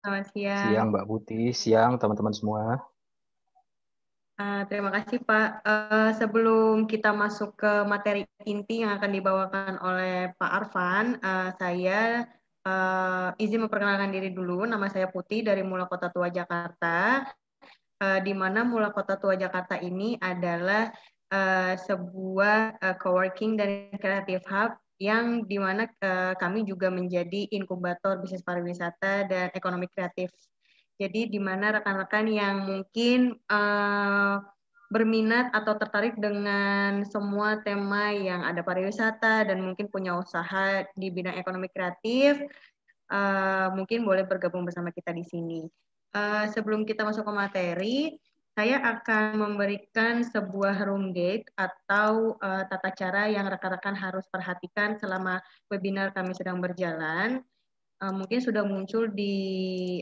Selamat siang. Siang Mbak Putih, siang teman-teman semua. Terima kasih Pak. Sebelum kita masuk ke materi inti yang akan dibawakan oleh Pak Arfan, saya izin memperkenalkan diri dulu. Nama saya Putih dari Mula Kota Tua Jakarta. Di mana Mula Kota Tua Jakarta ini adalah sebuah coworking dan creative hub yang di mana kami juga menjadi inkubator bisnis pariwisata dan ekonomi kreatif. Jadi di mana rekan-rekan yang mungkin berminat atau tertarik dengan semua tema yang ada pariwisata dan mungkin punya usaha di bidang ekonomi kreatif, mungkin boleh bergabung bersama kita di sini. Sebelum kita masuk ke materi, saya akan memberikan sebuah room gate atau tata cara yang rekan-rekan harus perhatikan selama webinar kami sedang berjalan. Mungkin sudah muncul di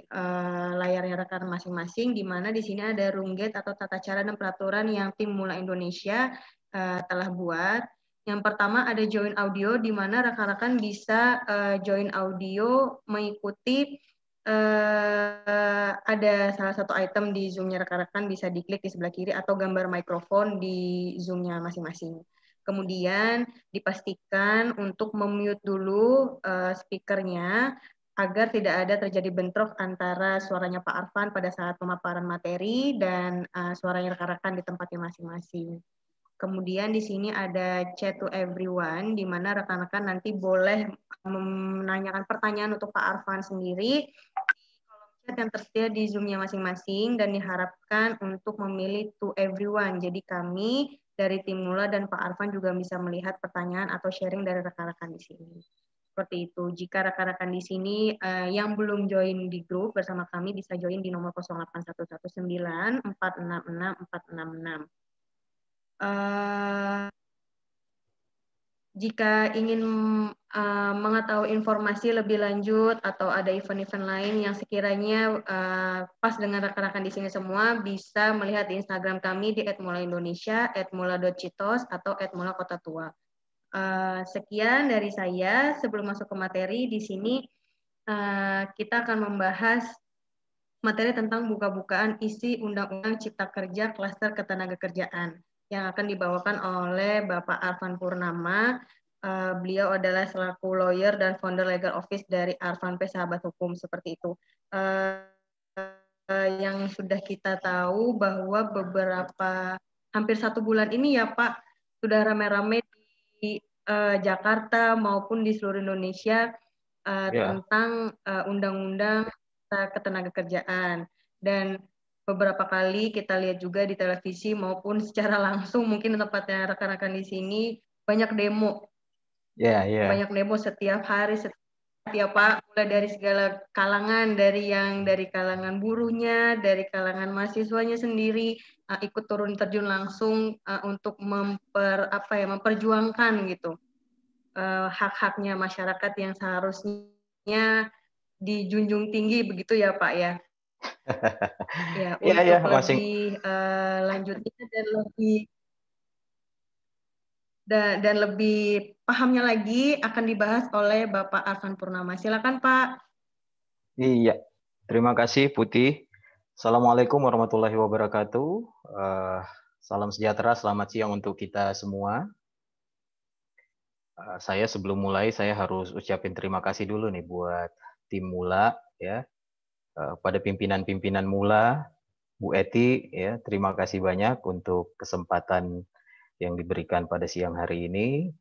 layarnya rekan masing-masing, di mana di sini ada room gate atau tata cara dan peraturan yang tim Mula Indonesia telah buat. Yang pertama ada join audio, di mana rekan-rekan bisa join audio mengikuti ada salah satu item di Zoom-nya rekan-rekan bisa diklik di sebelah kiri atau gambar mikrofon di Zoom-nya masing-masing. Kemudian dipastikan untuk memute dulu speakernya agar tidak ada terjadi bentrok antara suaranya Pak Arfan pada saat pemaparan materi dan suaranya rekan-rekan di tempatnya masing-masing. Kemudian di sini ada chat to everyone, di mana rekan-rekan nanti boleh menanyakan pertanyaan untuk Pak Arfan sendiri di kolom chat yang tersedia di Zoom-nya masing-masing dan diharapkan untuk memilih to everyone. Jadi kami dari tim Mula dan Pak Arfan juga bisa melihat pertanyaan atau sharing dari rekan-rekan di sini. Seperti itu. Jika rekan-rekan di sini yang belum join di grup bersama kami bisa join di nomor 08119 466 466. Jika ingin mengetahui informasi lebih lanjut atau ada event-event lain yang sekiranya pas dengan rekan-rekan di sini semua, bisa melihat di Instagram kami di @mulaindonesia, @mula.citos, atau @mulakotatua. Sekian dari saya. Sebelum masuk ke materi, di sini kita akan membahas materi tentang buka-bukaan isi Undang-Undang Cipta Kerja Klaster Ketenagakerjaan yang akan dibawakan oleh Bapak Arfan Purnama. Beliau adalah selaku lawyer dan founder legal office dari Arfan P Sahabat Hukum, seperti itu. Yang sudah kita tahu bahwa beberapa hampir 1 bulan ini ya Pak sudah rame-rame di Jakarta maupun di seluruh Indonesia Ya, tentang undang-undang ketenagakerjaan, dan beberapa kali kita lihat juga di televisi maupun secara langsung mungkin tempatnya rekan-rekan di sini banyak demo ya, ya. setiap hari, setiap Pak, mulai dari segala kalangan, dari kalangan buruhnya, dari kalangan mahasiswanya sendiri ikut turun terjun langsung untuk memperjuangkan gitu hak-haknya masyarakat yang seharusnya dijunjung tinggi begitu ya Pak ya. Ya, Ya, ya, untuk masing. lebih lanjutnya dan lebih pahamnya lagi akan dibahas oleh Bapak Arfan Purnama. Silakan Pak. Iya, terima kasih Putih. Assalamualaikum warahmatullahi wabarakatuh. Eh, Salam sejahtera, selamat siang untuk kita semua. Saya sebelum mulai, saya harus ucapin terima kasih dulu nih buat tim Mula, ya, pada pimpinan-pimpinan Mula, Bu Eti, ya, terima kasih banyak untuk kesempatan yang diberikan pada siang hari ini.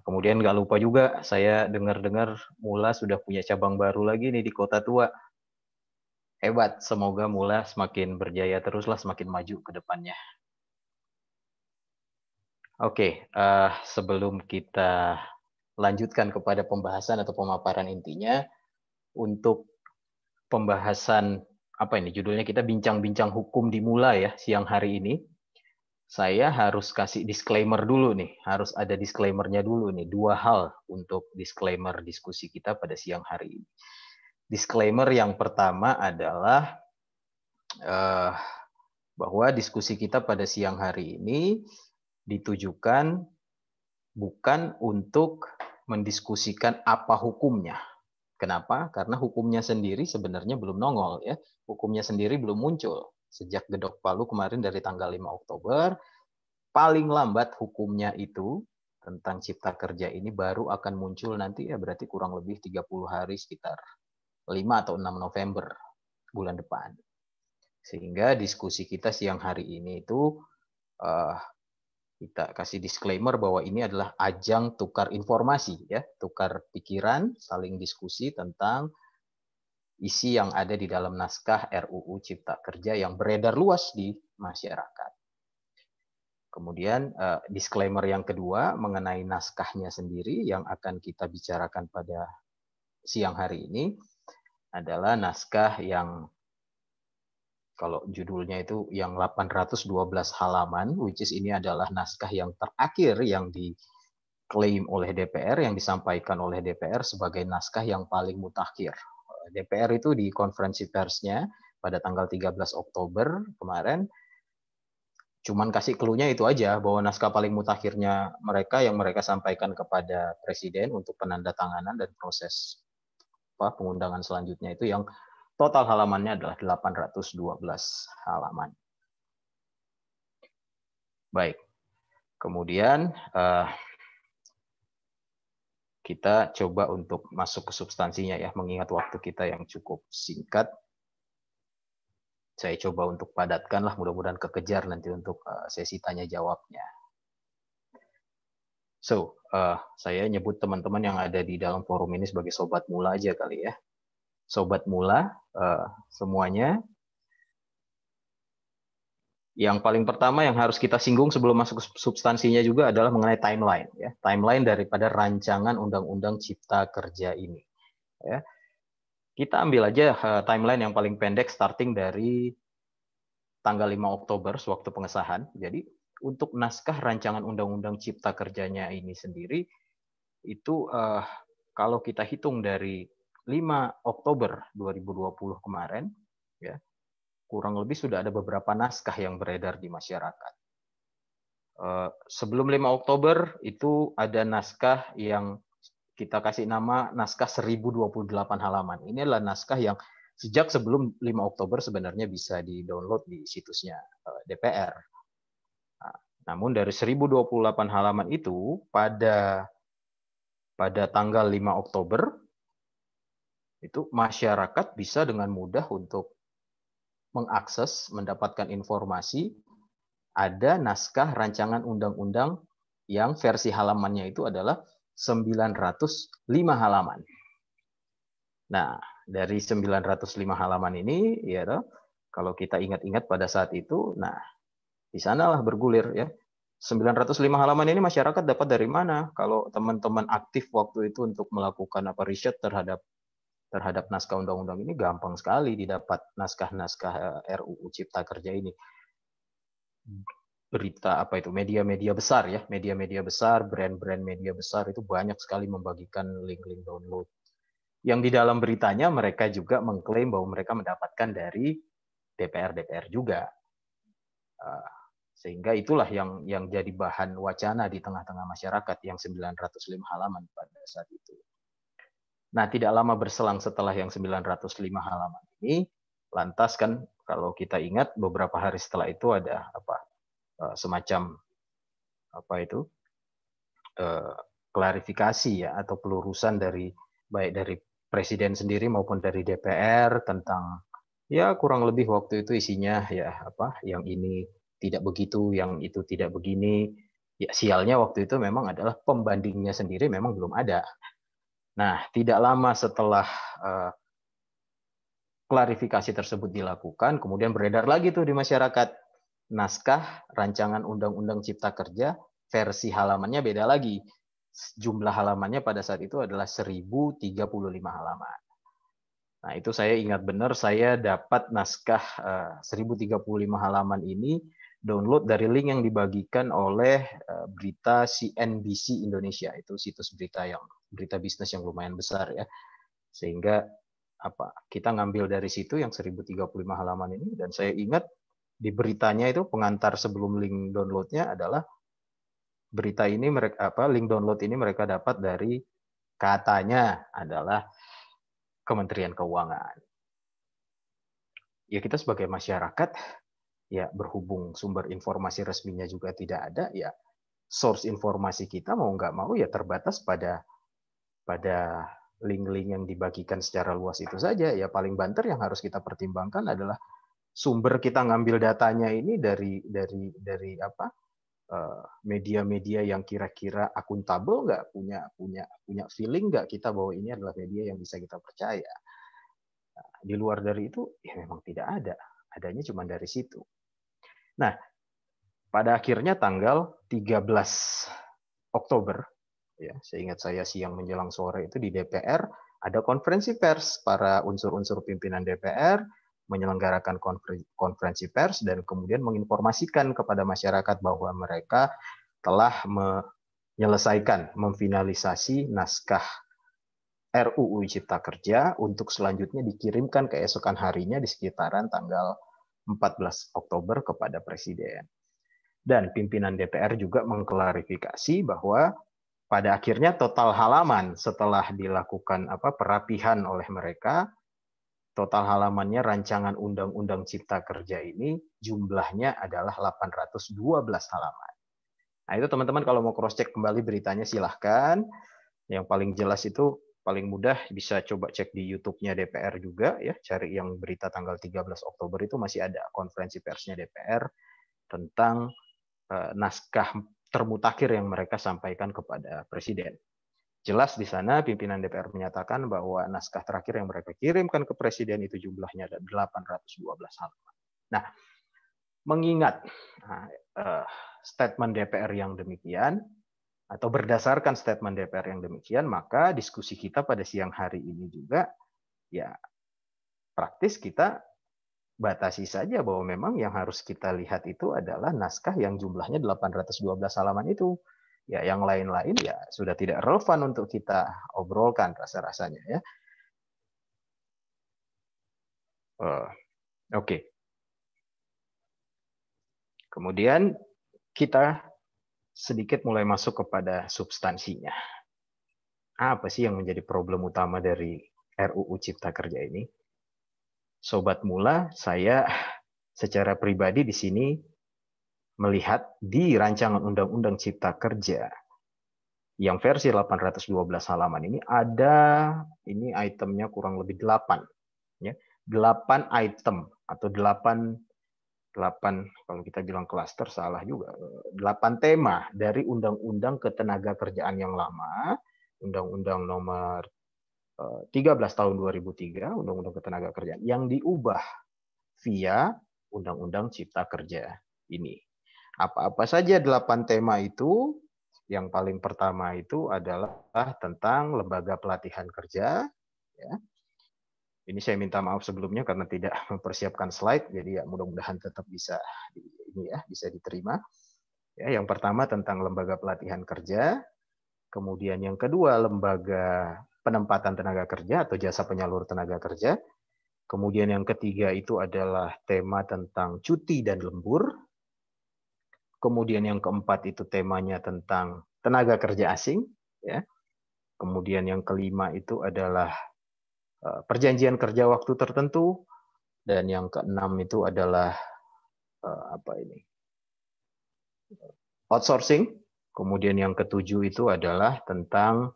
Kemudian nggak lupa juga, saya dengar-dengar Mula sudah punya cabang baru lagi nih di Kota Tua. Hebat, semoga Mula semakin berjaya teruslah, semakin maju ke depannya. Oke, sebelum kita lanjutkan kepada pembahasan atau pemaparan intinya, untuk pembahasan apa ini judulnya, kita bincang-bincang hukum di Mula ya siang hari ini. Saya harus kasih disclaimer dulu nih, harus ada disclaimernya dulu nih. 2 hal untuk disclaimer diskusi kita pada siang hari ini. Disclaimer yang pertama adalah bahwa diskusi kita pada siang hari ini ditujukan bukan untuk mendiskusikan apa hukumnya, Kenapa? Karena hukumnya sendiri sebenarnya belum nongol ya. Hukumnya sendiri belum muncul. Sejak Gedok Palu kemarin dari tanggal 5 Oktober, paling lambat hukumnya itu tentang cipta kerja ini baru akan muncul nanti ya berarti kurang lebih 30 hari sekitar 5 atau 6 November bulan depan. Sehingga diskusi kita siang hari ini itu kita kasih disclaimer bahwa ini adalah ajang tukar informasi ya, tukar pikiran, saling diskusi tentang isi yang ada di dalam naskah RUU Cipta Kerja yang beredar luas di masyarakat. Kemudian disclaimer yang kedua mengenai naskahnya sendiri yang akan kita bicarakan pada siang hari ini adalah naskah yang kalau judulnya itu yang 812 halaman, which is ini adalah naskah yang terakhir yang diklaim oleh DPR, yang disampaikan oleh DPR sebagai naskah yang paling mutakhir. DPR itu di konferensi persnya pada tanggal 13 Oktober kemarin, cuman kasih clue-nya itu aja, bahwa naskah paling mutakhirnya mereka yang mereka sampaikan kepada Presiden untuk penandatanganan dan proses pengundangan selanjutnya itu yang total halamannya adalah 812 halaman. Baik, kemudian kita coba untuk masuk ke substansinya ya, mengingat waktu kita yang cukup singkat. Saya coba untuk padatkan lah, mudah-mudahan kekejar nanti untuk sesi tanya jawabnya. So, saya nyebut teman-teman yang ada di dalam forum ini sebagai sobat mula aja kali ya. Sobat mula semuanya. Yang paling pertama yang harus kita singgung sebelum masuk ke substansinya juga adalah mengenai timeline ya. Timeline daripada rancangan Undang-Undang Cipta Kerja ini. Ya. Kita ambil aja timeline yang paling pendek starting dari tanggal 5 Oktober sewaktu pengesahan. Jadi untuk naskah rancangan Undang-Undang Cipta Kerjanya ini sendiri itu kalau kita hitung dari 5 Oktober 2020 kemarin ya, kurang lebih sudah ada beberapa naskah yang beredar di masyarakat. Sebelum 5 Oktober itu ada naskah yang kita kasih nama naskah 1028 halaman. Ini adalah naskah yang sejak sebelum 5 Oktober sebenarnya bisa di-download di situsnya DPR. Namun dari 1028 halaman itu pada tanggal 5 Oktober itu masyarakat bisa dengan mudah untuk mengakses, mendapatkan informasi, ada naskah rancangan undang-undang yang versi halamannya itu adalah 905 halaman. Nah, dari 905 halaman ini, ya, kalau kita ingat-ingat pada saat itu, nah, di sanalah bergulir ya. 905 halaman ini masyarakat dapat dari mana? Kalau teman-teman aktif waktu itu untuk melakukan riset terhadap naskah undang-undang ini, gampang sekali didapat naskah-naskah RUU Cipta Kerja ini. Berita media-media besar ya, media-media besar, brand-brand media besar itu banyak sekali membagikan link-link download. Yang di dalam beritanya mereka juga mengklaim bahwa mereka mendapatkan dari DPR juga. Sehingga itulah yang jadi bahan wacana di tengah-tengah masyarakat yang 905 halaman pada saat itu. Nah, tidak lama berselang setelah yang 905 halaman ini, lantas kan kalau kita ingat beberapa hari setelah itu ada semacam klarifikasi ya atau pelurusan baik dari Presiden sendiri maupun dari DPR tentang ya kurang lebih waktu itu isinya ya yang ini tidak begitu, yang itu tidak begini. Ya sialnya waktu itu memang adalah pembandingnya sendiri memang belum ada. Nah, tidak lama setelah klarifikasi tersebut dilakukan, kemudian beredar lagi tuh di masyarakat naskah rancangan Undang-Undang Cipta Kerja versi halamannya beda lagi. Jumlah halamannya pada saat itu adalah 1035 halaman. Nah, itu saya ingat benar saya dapat naskah 1035 halaman ini download dari link yang dibagikan oleh berita CNBC Indonesia. Itu situs berita bisnis yang lumayan besar ya. Sehingga kita ngambil dari situ yang 1035 halaman ini, dan saya ingat di beritanya itu pengantar sebelum link downloadnya adalah berita ini link download ini mereka dapat dari katanya adalah Kementerian Keuangan. Ya kita sebagai masyarakat, ya berhubung sumber informasi resminya juga tidak ada, ya source informasi kita mau nggak mau ya terbatas pada link-link yang dibagikan secara luas itu saja. Ya paling banter yang harus kita pertimbangkan adalah sumber kita ngambil datanya ini dari apa, media-media yang kira-kira akuntabel nggak, punya feeling nggak kita bahwa ini adalah media yang bisa kita percaya. Nah, di luar dari itu ya memang tidak ada, adanya cuma dari situ. Nah, pada akhirnya tanggal 13 Oktober, ya, seingat saya siang menjelang sore itu di DPR ada konferensi pers, para unsur-unsur pimpinan DPR menyelenggarakan konferensi pers dan kemudian menginformasikan kepada masyarakat bahwa mereka telah menyelesaikan, memfinalisasi naskah RUU Cipta Kerja untuk selanjutnya dikirimkan keesokan harinya di sekitaran tanggal 14 Oktober kepada Presiden. Dan pimpinan DPR juga mengklarifikasi bahwa pada akhirnya total halaman setelah dilakukan perapihan oleh mereka, total halamannya rancangan Undang-Undang Cipta Kerja ini jumlahnya adalah 812 halaman. Nah itu teman-teman kalau mau cross-check kembali beritanya silahkan. Yang paling jelas itu paling mudah bisa coba cek di YouTube-nya DPR juga ya, cari yang berita tanggal 13 Oktober itu masih ada konferensi persnya DPR tentang naskah termutakhir yang mereka sampaikan kepada Presiden. Jelas di sana pimpinan DPR menyatakan bahwa naskah terakhir yang mereka kirimkan ke Presiden itu jumlahnya ada 812 halaman. Nah, mengingat statement DPR yang demikian, atau berdasarkan statement DPR yang demikian, maka diskusi kita pada siang hari ini juga ya praktis kita batasi saja bahwa memang yang harus kita lihat itu adalah naskah yang jumlahnya 812 halaman itu. Ya, yang lain-lain ya sudah tidak relevan untuk kita obrolkan rasa-rasanya ya. Oke. Kemudian kita sedikit mulai masuk kepada substansinya. Apa sih yang menjadi problem utama dari RUU Cipta Kerja ini? Sobat Mula, saya secara pribadi di sini melihat di rancangan Undang-Undang Cipta Kerja yang versi 812 halaman ini ada itemnya kurang lebih 8 ya. 8 item atau 8 kalau kita bilang klaster salah juga. 8 tema dari Undang-Undang Ketenagakerjaan yang lama, Undang-Undang nomor 13 tahun 2003, Undang-Undang Ketenagakerjaan yang diubah via Undang-Undang Cipta Kerja ini. Apa-apa saja 8 tema itu? Yang paling pertama itu adalah tentang lembaga pelatihan kerja. Ya. Ini saya minta maaf sebelumnya karena tidak mempersiapkan slide, jadi ya mudah-mudahan tetap bisa bisa diterima. Ya, yang pertama tentang lembaga pelatihan kerja. Kemudian yang kedua lembaga penempatan tenaga kerja atau jasa penyalur tenaga kerja. Kemudian yang ketiga itu adalah tema tentang cuti dan lembur. Kemudian yang keempat itu temanya tentang tenaga kerja asing. Ya. Kemudian yang kelima itu adalah perjanjian kerja waktu tertentu. Dan yang keenam itu adalah outsourcing. Kemudian yang ketujuh itu adalah tentang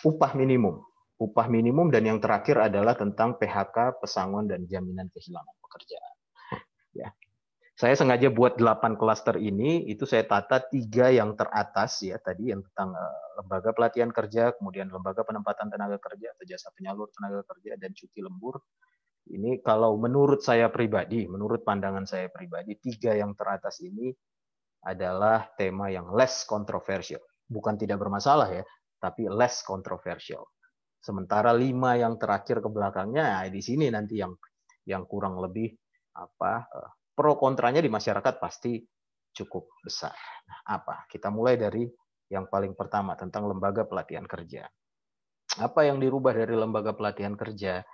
upah minimum. Upah minimum dan yang terakhir adalah tentang PHK, pesangon dan jaminan kehilangan pekerjaan. Ya. Saya sengaja buat 8 klaster ini, itu saya tata 3 yang teratas ya tadi yang tentang lembaga pelatihan kerja, kemudian lembaga penempatan tenaga kerja atau jasa penyalur tenaga kerja dan cuti lembur. Ini kalau menurut saya pribadi, menurut pandangan saya pribadi, 3 yang teratas ini adalah tema yang less kontroversial. Bukan tidak bermasalah ya, tapi less kontroversial. Sementara 5 yang terakhir ke belakangnya, di sini nanti yang kurang lebih pro kontranya di masyarakat pasti cukup besar. Nah, kita mulai dari yang paling pertama tentang lembaga pelatihan kerja. Apa yang dirubah dari lembaga pelatihan kerja?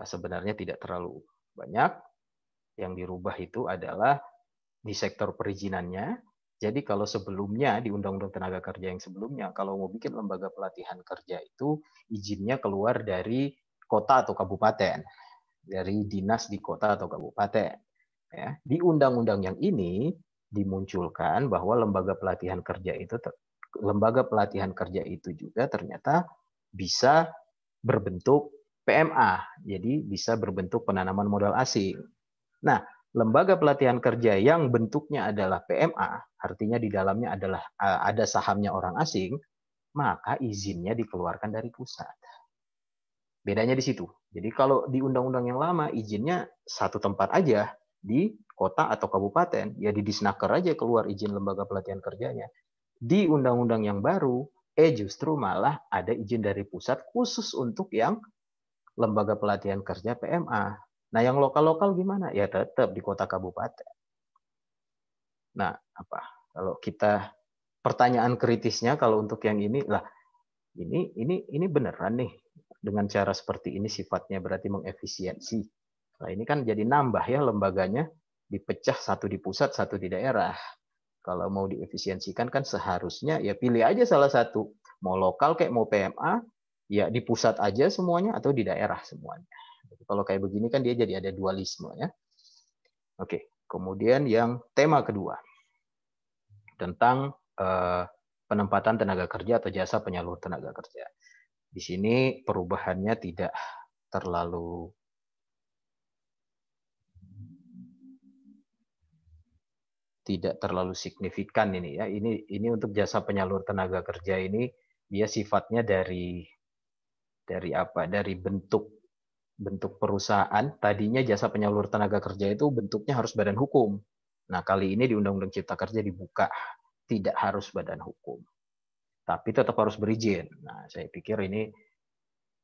Sebenarnya tidak terlalu banyak. Yang dirubah itu adalah di sektor perizinannya. Jadi kalau sebelumnya di Undang-Undang Tenaga Kerja yang sebelumnya, kalau mau bikin lembaga pelatihan kerja itu izinnya keluar dari kota atau kabupaten, dari dinas di kota atau kabupaten. Ya. Di undang-undang yang ini dimunculkan bahwa lembaga pelatihan kerja itu juga ternyata bisa berbentuk PMA, jadi bisa berbentuk penanaman modal asing. Nah, lembaga pelatihan kerja yang bentuknya adalah PMA, artinya di dalamnya adalah ada sahamnya orang asing, maka izinnya dikeluarkan dari pusat. Bedanya di situ. Jadi kalau di undang-undang yang lama izinnya satu tempat aja, di kota atau kabupaten, ya di Disnaker aja keluar izin lembaga pelatihan kerjanya. Di undang-undang yang baru, justru malah ada izin dari pusat khusus untuk yang lembaga pelatihan kerja PMA. Nah, yang lokal-lokal gimana? Ya tetap di kota kabupaten. Nah, apa? Kalau kita pertanyaan kritisnya kalau untuk yang ini lah, ini beneran nih dengan cara seperti ini sifatnya berarti mengefisiensi. Nah, ini kan jadi nambah ya lembaganya, dipecah satu di pusat, satu di daerah. Kalau mau diefisiensikan kan seharusnya ya pilih aja salah satu. Mau lokal kayak mau PMA, ya di pusat aja semuanya atau di daerah semuanya. Jadi kalau kayak begini kan dia jadi ada dualisme ya. Oke, kemudian yang tema kedua tentang penempatan tenaga kerja atau jasa penyalur tenaga kerja. Di sini perubahannya tidak terlalu signifikan ini ya. Ini untuk jasa penyalur tenaga kerja ini dia sifatnya dari apa? Dari bentuk perusahaan. Tadinya jasa penyalur tenaga kerja itu bentuknya harus badan hukum. Nah, kali ini di Undang-Undang Cipta Kerja dibuka tidak harus badan hukum. Tapi tetap harus berizin. Nah, saya pikir ini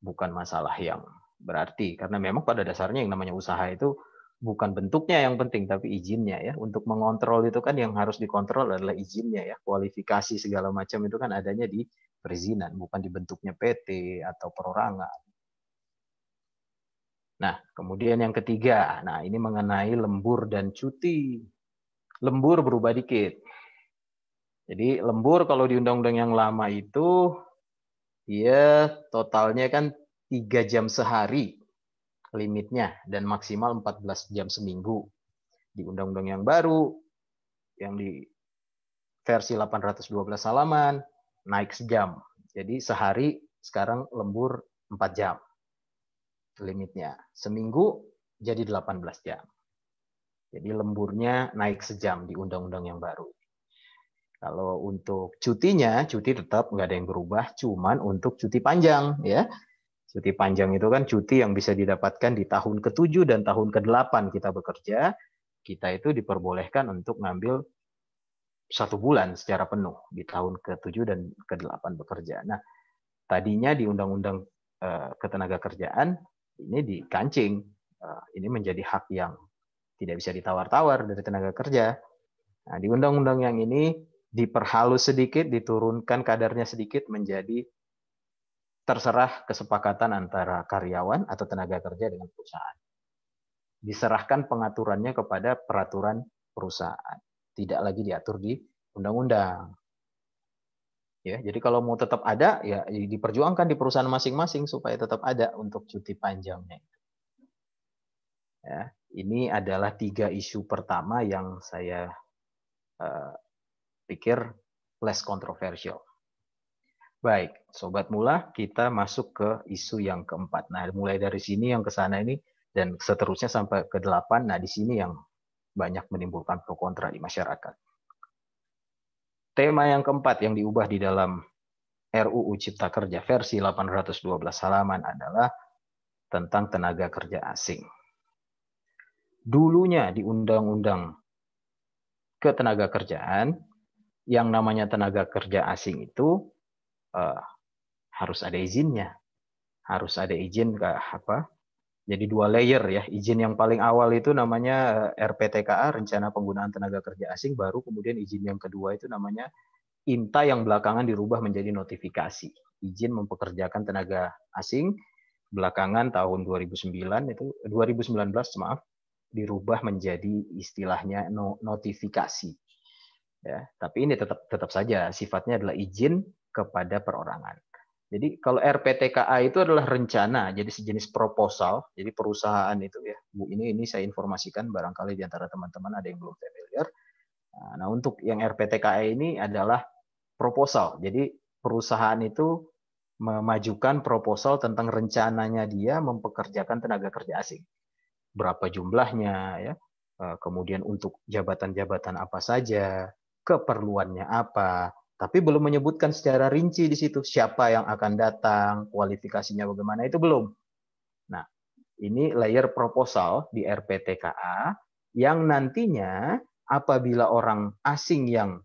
bukan masalah yang berarti karena memang pada dasarnya yang namanya usaha itu bukan bentuknya yang penting tapi izinnya ya. Untuk mengontrol itu kan yang harus dikontrol adalah izinnya ya. Kualifikasi segala macam itu kan adanya di perizinan, bukan di bentuknya PT atau perorangan. Nah, kemudian yang ketiga, nah ini mengenai lembur dan cuti. Lembur berubah dikit. Jadi lembur kalau di undang-undang yang lama itu dia totalnya kan 3 jam sehari limitnya dan maksimal 14 jam seminggu. Di undang-undang yang baru yang di versi 812 halaman naik sejam. Jadi sehari sekarang lembur 4 jam limitnya. Seminggu jadi 18 jam. Jadi lemburnya naik sejam di undang-undang yang baru. Kalau untuk cutinya, cuti tetap nggak ada yang berubah, cuman untuk cuti panjang ya. Cuti panjang itu kan cuti yang bisa didapatkan di tahun ke-7 dan tahun ke-8 kita bekerja, kita itu diperbolehkan untuk ngambil 1 bulan secara penuh di tahun ke-7 dan ke-8 bekerja. Nah, tadinya di Undang-Undang Ketenagakerjaan ini dikancing, ini menjadi hak yang tidak bisa ditawar-tawar dari tenaga kerja. Nah, di undang-undang yang ini diperhalus sedikit, diturunkan kadarnya sedikit menjadi terserah kesepakatan antara karyawan atau tenaga kerja dengan perusahaan. Diserahkan pengaturannya kepada peraturan perusahaan. Tidak lagi diatur di undang-undang. Ya, jadi kalau mau tetap ada, ya diperjuangkan di perusahaan masing-masing supaya tetap ada untuk cuti panjangnya. Ya, ini adalah 3 isu pertama yang saya pikir less kontroversial. Baik, Sobat Mula, kita masuk ke isu yang keempat. Nah, mulai dari sini yang ke sana ini, dan seterusnya sampai ke 8, nah di sini yang banyak menimbulkan pro kontra di masyarakat. Tema yang keempat yang diubah di dalam RUU Cipta Kerja versi 812 halaman adalah tentang tenaga kerja asing. Dulunya di Undang-Undang Ketenagakerjaan, yang namanya tenaga kerja asing itu harus ada izinnya, harus ada izin ke apa? Jadi 2 layer ya. Izin yang paling awal itu namanya RPTKA, Rencana Penggunaan Tenaga Kerja Asing, baru kemudian izin yang kedua itu namanya INTA yang belakangan dirubah menjadi notifikasi. Izin mempekerjakan tenaga asing belakangan tahun 2019 maaf, dirubah menjadi istilahnya notifikasi. Ya, tapi ini tetap saja sifatnya adalah izin kepada perorangan. Jadi kalau RPTKA itu adalah rencana, jadi sejenis proposal. Jadi perusahaan itu ya, Bu, ini saya informasikan barangkali di antara teman-teman ada yang belum familiar. Nah, untuk yang RPTKA ini adalah proposal. Jadi perusahaan itu memajukan proposal tentang rencananya dia mempekerjakan tenaga kerja asing. Berapa jumlahnya ya, kemudian untuk jabatan-jabatan apa saja, keperluannya apa, tapi belum menyebutkan secara rinci di situ siapa yang akan datang, kualifikasinya bagaimana, itu belum. Nah, ini layer proposal di RPTKA yang nantinya apabila orang asing yang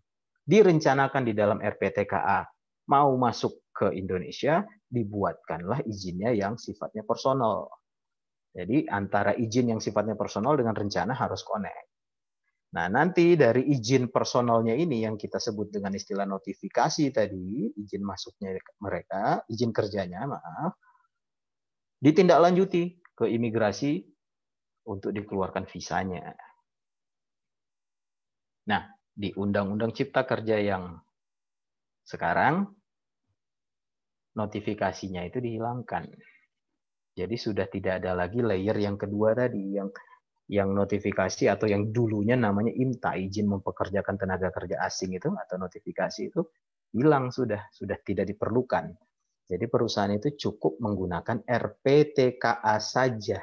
direncanakan di dalam RPTKA mau masuk ke Indonesia, dibuatkanlah izinnya yang sifatnya personal. Jadi antara izin yang sifatnya personal dengan rencana harus connect. Nah, nanti dari izin personalnya ini yang kita sebut dengan istilah notifikasi tadi, izin masuknya mereka, izin kerjanya, maaf, ditindaklanjuti ke imigrasi untuk dikeluarkan visanya. Nah, di Undang-Undang Cipta Kerja yang sekarang, notifikasinya itu dihilangkan. Jadi sudah tidak ada lagi layer yang kedua tadi, yang notifikasi atau yang dulunya namanya IMTA, izin mempekerjakan tenaga kerja asing itu, atau notifikasi itu hilang, sudah tidak diperlukan. Jadi perusahaan itu cukup menggunakan RPTKA saja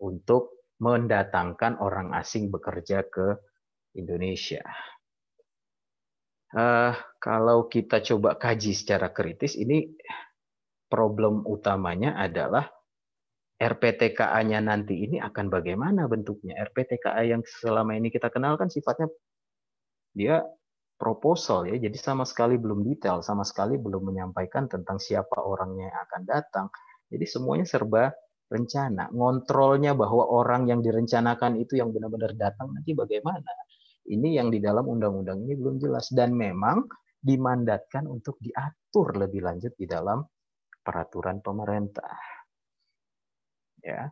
untuk mendatangkan orang asing bekerja ke Indonesia. Kalau kita coba kaji secara kritis, ini problem utamanya adalah RPTKA-nya nanti ini akan bagaimana bentuknya. RPTKA yang selama ini kita kenal kan sifatnya dia proposal ya, jadi sama sekali belum detail, sama sekali belum menyampaikan tentang siapa orangnya yang akan datang. Jadi semuanya serba rencana. Ngontrolnya bahwa orang yang direncanakan itu yang benar-benar datang nanti bagaimana. Ini yang di dalam undang-undang ini belum jelas dan memang dimandatkan untuk diatur lebih lanjut di dalam peraturan pemerintah. Ya.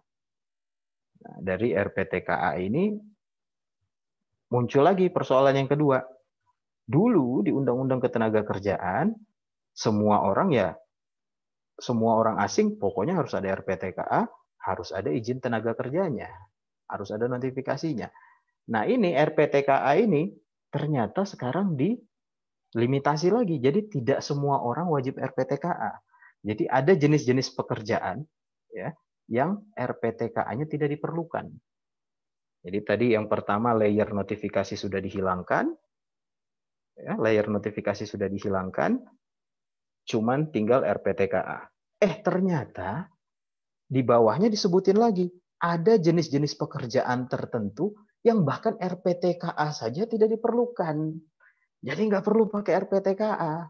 Nah, dari RPTKA ini muncul lagi persoalan yang kedua. Dulu di Undang-Undang Ketenagakerjaan, semua orang asing pokoknya harus ada RPTKA, harus ada izin tenaga kerjanya, harus ada notifikasinya. Nah, ini RPTKA ini ternyata sekarang dilimitasi lagi. Jadi tidak semua orang wajib RPTKA. Jadi ada jenis-jenis pekerjaan ya yang RPTKA-nya tidak diperlukan. Jadi tadi yang pertama layer notifikasi sudah dihilangkan, ya, layer notifikasi sudah dihilangkan, cuman tinggal RPTKA. Ternyata di bawahnya disebutin lagi, ada jenis-jenis pekerjaan tertentu yang bahkan RPTKA saja tidak diperlukan. Jadi nggak perlu pakai RPTKA.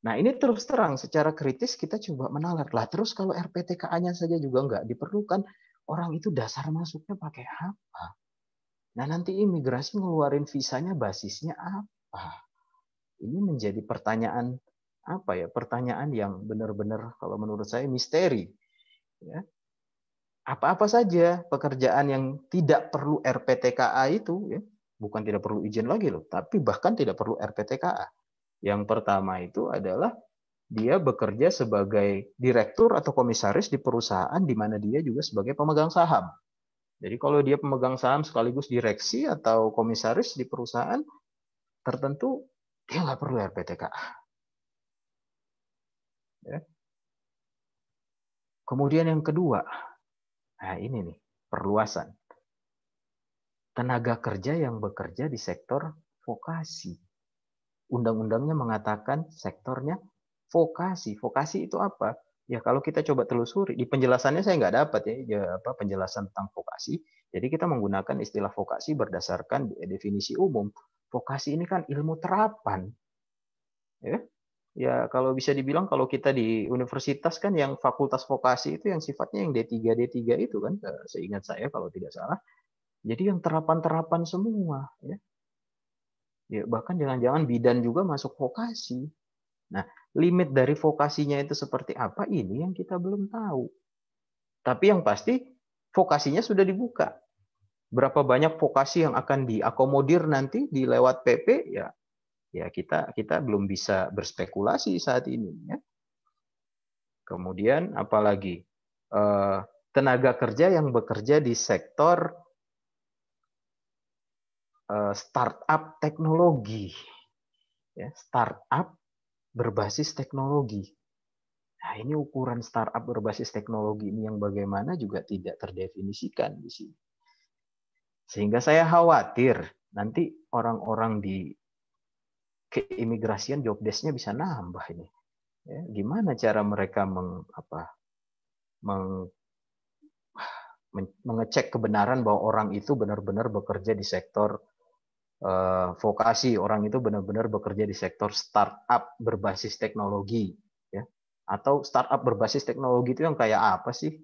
Nah, ini terus terang secara kritis kita coba menalar. Lah, terus kalau RPTKA-nya saja juga nggak diperlukan, orang itu dasar masuknya pakai apa? Nah, nanti imigrasi ngeluarin visanya basisnya apa? Ini menjadi pertanyaan apa ya? Pertanyaan yang benar-benar kalau menurut saya misteri. Ya. Apa-apa saja pekerjaan yang tidak perlu RPTKA itu, ya, bukan tidak perlu izin lagi loh, tapi bahkan tidak perlu RPTKA. Yang pertama itu adalah dia bekerja sebagai direktur atau komisaris di perusahaan di mana dia juga sebagai pemegang saham. Jadi kalau dia pemegang saham sekaligus direksi atau komisaris di perusahaan tertentu, dia nggak perlu RPTKA. Ya. Kemudian yang kedua, nah ini nih, perluasan. Tenaga kerja yang bekerja di sektor vokasi. Undang-undangnya mengatakan sektornya vokasi. Vokasi itu apa? Ya kalau kita coba telusuri, di penjelasannya saya nggak dapat ya penjelasan tentang vokasi. Jadi kita menggunakan istilah vokasi berdasarkan definisi umum. Vokasi ini kan ilmu terapan. Ya kalau bisa dibilang kalau kita di universitas kan yang fakultas vokasi itu yang sifatnya yang D3 itu kan, seingat saya kalau tidak salah. Jadi yang terapan-terapan semua ya. Ya, bahkan jangan-jangan bidan juga masuk vokasi. Nah, limit dari vokasinya itu seperti apa ini yang kita belum tahu. Tapi yang pasti vokasinya sudah dibuka. berapa banyak vokasi yang akan diakomodir nanti di lewat PP, ya kita belum bisa berspekulasi saat ini, ya. Kemudian apalagi tenaga kerja yang bekerja di sektor startup teknologi, ya, startup berbasis teknologi. Nah, ini ukuran startup berbasis teknologi ini yang bagaimana juga tidak terdefinisikan di sini. Sehingga saya khawatir nanti orang-orang di keimigrasian job desk-nya bisa nambah ini. Ya, gimana cara mereka mengecek kebenaran bahwa orang itu benar-benar bekerja di sektor vokasi, orang itu benar-benar bekerja di sektor startup berbasis teknologi, ya. Atau startup berbasis teknologi itu yang kayak apa sih?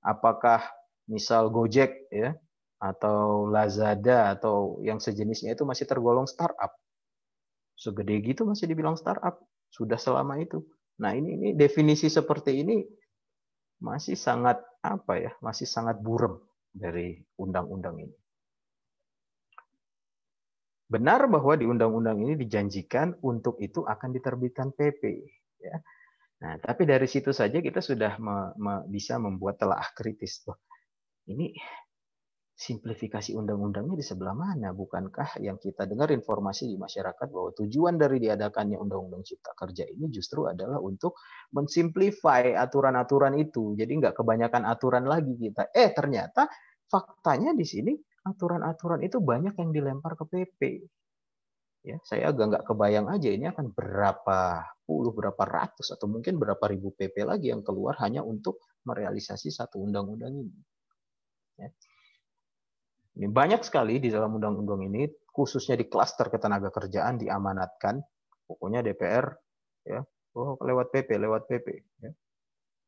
Apakah misal Gojek, ya, atau Lazada atau yang sejenisnya itu masih tergolong startup? Segede gitu masih dibilang startup, sudah selama itu. Nah, ini definisi seperti ini masih sangat masih sangat buram dari undang-undang ini. Benar bahwa di undang-undang ini dijanjikan untuk itu akan diterbitkan PP, ya. Nah, tapi dari situ saja kita sudah bisa membuat telaah kritis. Ini simplifikasi undang-undangnya di sebelah mana? Bukankah yang kita dengar informasi di masyarakat bahwa tujuan dari diadakannya Undang-Undang Cipta Kerja ini justru adalah untuk mensimplify aturan-aturan itu. Jadi nggak kebanyakan aturan lagi kita. Ternyata faktanya di sini aturan-aturan itu banyak yang dilempar ke PP. Ya, saya agak nggak kebayang aja ini akan berapa puluh, berapa ratus, atau mungkin berapa ribu PP lagi yang keluar hanya untuk merealisasi satu undang-undang ini. Ya. Ini banyak sekali di dalam undang-undang ini, khususnya di klaster ketenagakerjaan diamanatkan. Pokoknya DPR, ya, lewat PP, lewat PP. Ya.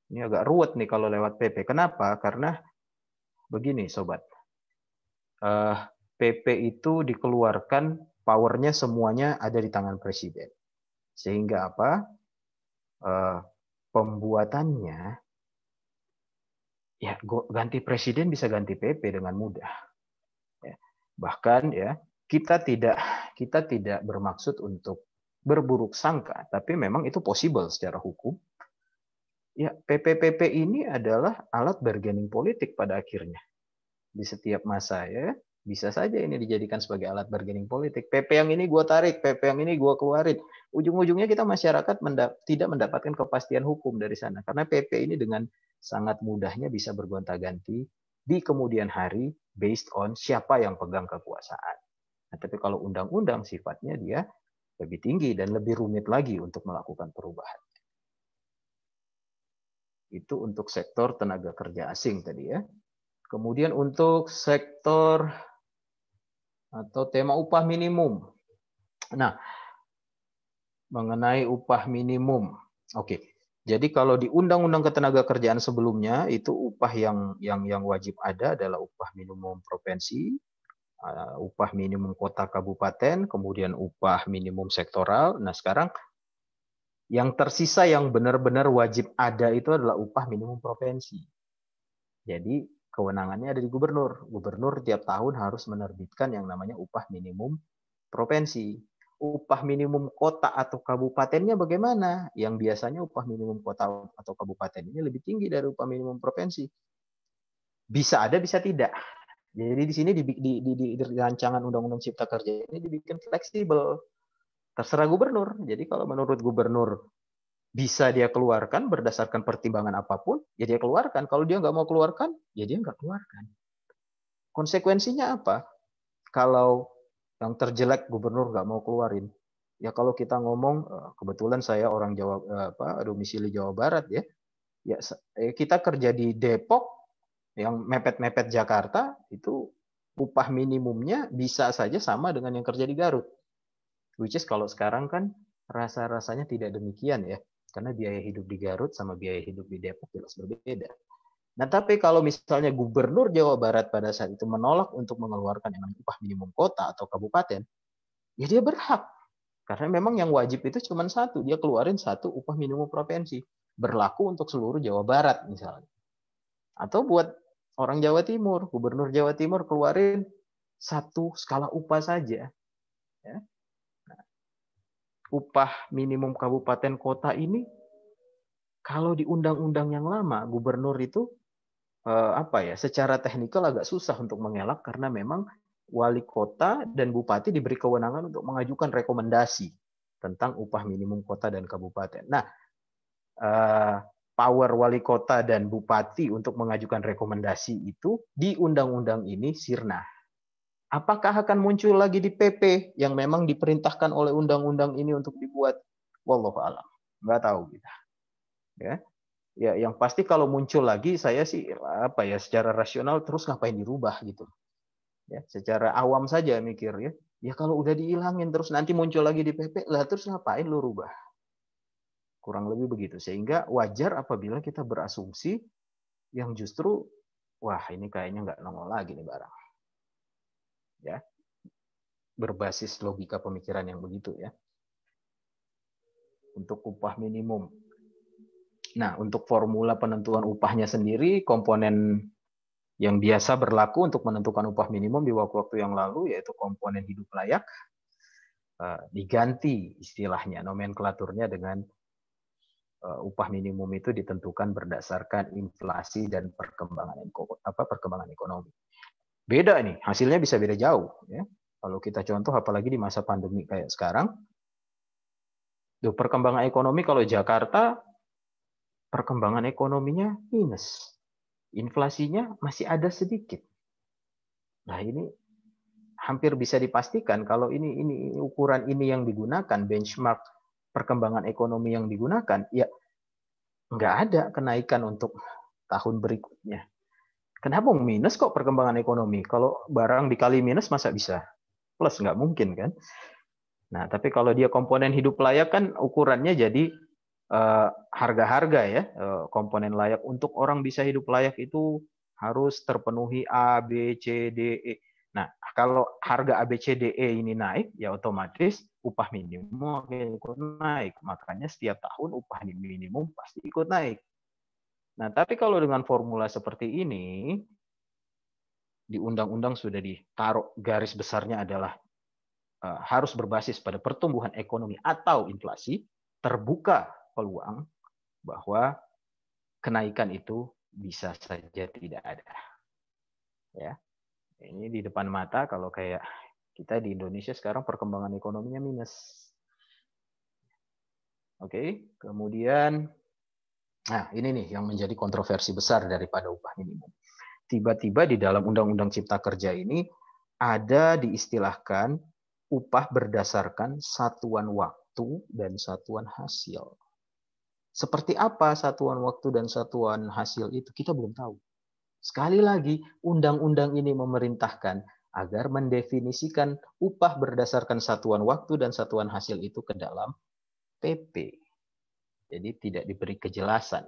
Ini agak ruwet nih kalau lewat PP. Kenapa? Karena begini, sobat. PP itu dikeluarkan, powernya semuanya ada di tangan presiden. Sehingga apa? Pembuatannya, ya ganti presiden bisa ganti PP dengan mudah. Ya. Bahkan ya kita tidak bermaksud untuk berburuk sangka, tapi memang itu possible secara hukum. Ya, PP-PP ini adalah alat bargaining politik pada akhirnya. Di setiap masa, ya, bisa saja ini dijadikan sebagai alat bargaining politik. PP yang ini gue tarik, PP yang ini gue keluarin. Ujung-ujungnya kita masyarakat tidak mendapatkan kepastian hukum dari sana. Karena PP ini dengan sangat mudahnya bisa bergonta-ganti di kemudian hari based on siapa yang pegang kekuasaan. Nah, tapi kalau undang-undang sifatnya dia lebih tinggi dan lebih rumit lagi untuk melakukan perubahan. Itu untuk sektor tenaga kerja asing tadi, ya. Kemudian untuk sektor atau tema upah minimum. Nah, mengenai upah minimum. Oke. Jadi kalau di Undang-Undang Ketenagakerjaan sebelumnya itu upah yang wajib ada adalah upah minimum provinsi, upah minimum kota kabupaten, kemudian upah minimum sektoral. Nah, sekarang yang tersisa yang benar-benar wajib ada itu adalah upah minimum provinsi. Jadi kewenangannya ada di gubernur. Gubernur tiap tahun harus menerbitkan yang namanya upah minimum provinsi. Upah minimum kota atau kabupatennya bagaimana? Yang biasanya upah minimum kota atau kabupaten ini lebih tinggi dari upah minimum provinsi. Bisa ada, bisa tidak. Jadi di sini di rancangan Undang-Undang Cipta Kerja ini dibikin fleksibel. Terserah gubernur. Jadi kalau menurut gubernur bisa dia keluarkan berdasarkan pertimbangan apapun, ya dia keluarkan. Kalau dia nggak mau keluarkan, ya dia nggak keluarkan. Konsekuensinya apa? Kalau yang terjelek gubernur nggak mau keluarin, ya kalau kita ngomong, kebetulan saya orang domisili Jawa Barat, ya kita kerja di Depok, yang mepet-mepet Jakarta, itu upah minimumnya bisa saja sama dengan yang kerja di Garut. Which is kalau sekarang kan rasa-rasanya tidak demikian, ya. Karena biaya hidup di Garut sama biaya hidup di Depok jelas berbeda. Nah, tapi kalau misalnya gubernur Jawa Barat pada saat itu menolak untuk mengeluarkan yang namanya upah minimum kota atau kabupaten, ya dia berhak. Karena memang yang wajib itu cuma satu, dia keluarin satu upah minimum provinsi. Berlaku untuk seluruh Jawa Barat misalnya. Atau buat orang Jawa Timur, Gubernur Jawa Timur keluarin satu skala upah saja. Ya. Upah minimum kabupaten kota ini, kalau di undang-undang yang lama, gubernur itu secara teknikal agak susah untuk mengelak karena memang wali kota dan bupati diberi kewenangan untuk mengajukan rekomendasi tentang upah minimum kota dan kabupaten. Nah, power wali kota dan bupati untuk mengajukan rekomendasi itu di undang-undang ini sirna. Apakah akan muncul lagi di PP yang memang diperintahkan oleh undang-undang ini untuk dibuat? Wallahu a'lam. Nggak tahu kita. Ya, yang pasti kalau muncul lagi, saya sih secara rasional terus ngapain dirubah gitu. Ya, secara awam saja mikir ya. Ya kalau udah dihilangin terus nanti muncul lagi di PP, lah terus ngapain lu rubah? Kurang lebih begitu. Sehingga wajar apabila kita berasumsi yang justru, wah ini kayaknya nggak nongol lagi nih barang. Ya, berbasis logika pemikiran yang begitu ya. Untuk upah minimum. Nah, untuk formula penentuan upahnya sendiri, komponen yang biasa berlaku untuk menentukan upah minimum di waktu-waktu yang lalu, yaitu komponen hidup layak, diganti istilahnya, nomenklaturnya dengan upah minimum itu ditentukan berdasarkan inflasi dan perkembangan ekonomi. Beda nih, hasilnya bisa beda jauh. Ya. Kalau kita contoh, apalagi di masa pandemi kayak sekarang, perkembangan ekonomi kalau Jakarta, perkembangan ekonominya minus. Inflasinya masih ada sedikit. Nah ini hampir bisa dipastikan kalau ini ukuran ini yang digunakan, benchmark perkembangan ekonomi yang digunakan, ya nggak ada kenaikan untuk tahun berikutnya. Kenapa minus kok perkembangan ekonomi? Kalau barang dikali minus masa bisa plus? Nggak mungkin kan? Nah tapi kalau dia komponen hidup layak kan ukurannya jadi harga-harga ya, komponen layak. Untuk orang bisa hidup layak itu harus terpenuhi A, B, C, D, E. Nah, kalau harga A, B, C, D, E ini naik, ya otomatis upah minimum akan ikut naik. Makanya setiap tahun upah minimum pasti ikut naik. Nah, tapi kalau dengan formula seperti ini, di undang-undang sudah ditaruh garis besarnya adalah harus berbasis pada pertumbuhan ekonomi atau inflasi, terbuka peluang bahwa kenaikan itu bisa saja tidak ada. Ya. Ini di depan mata kalau kayak kita di Indonesia sekarang perkembangan ekonominya minus. Oke, kemudian nah ini nih yang menjadi kontroversi besar daripada upah minimum. Tiba-tiba di dalam Undang-Undang Cipta Kerja ini ada diistilahkan upah berdasarkan satuan waktu dan satuan hasil. Seperti apa satuan waktu dan satuan hasil itu kita belum tahu. Sekali lagi, undang-undang ini memerintahkan agar mendefinisikan upah berdasarkan satuan waktu dan satuan hasil itu ke dalam PP. Jadi tidak diberi kejelasan.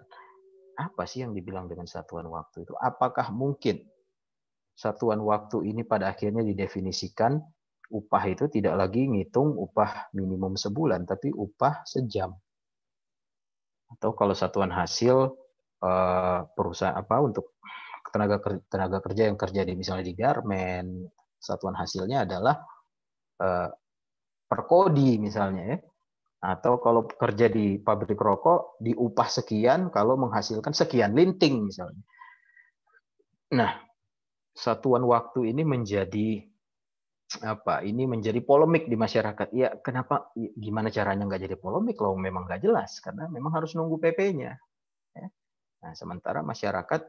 Apa sih yang dibilang dengan satuan waktu itu? Apakah mungkin satuan waktu ini pada akhirnya didefinisikan upah itu tidak lagi ngitung upah minimum sebulan, tapi upah sejam. Atau kalau satuan hasil perusahaan untuk tenaga kerja yang kerja di misalnya di garmen, satuan hasilnya adalah per kodi misalnya ya. Atau kalau kerja di pabrik rokok diupah sekian kalau menghasilkan sekian linting misalnya. Nah, satuan waktu ini menjadi polemik di masyarakat. Ya, kenapa? Gimana caranya nggak jadi polemik kalau memang nggak jelas? Karena memang harus nunggu PP-nya. Ya. Nah, sementara masyarakat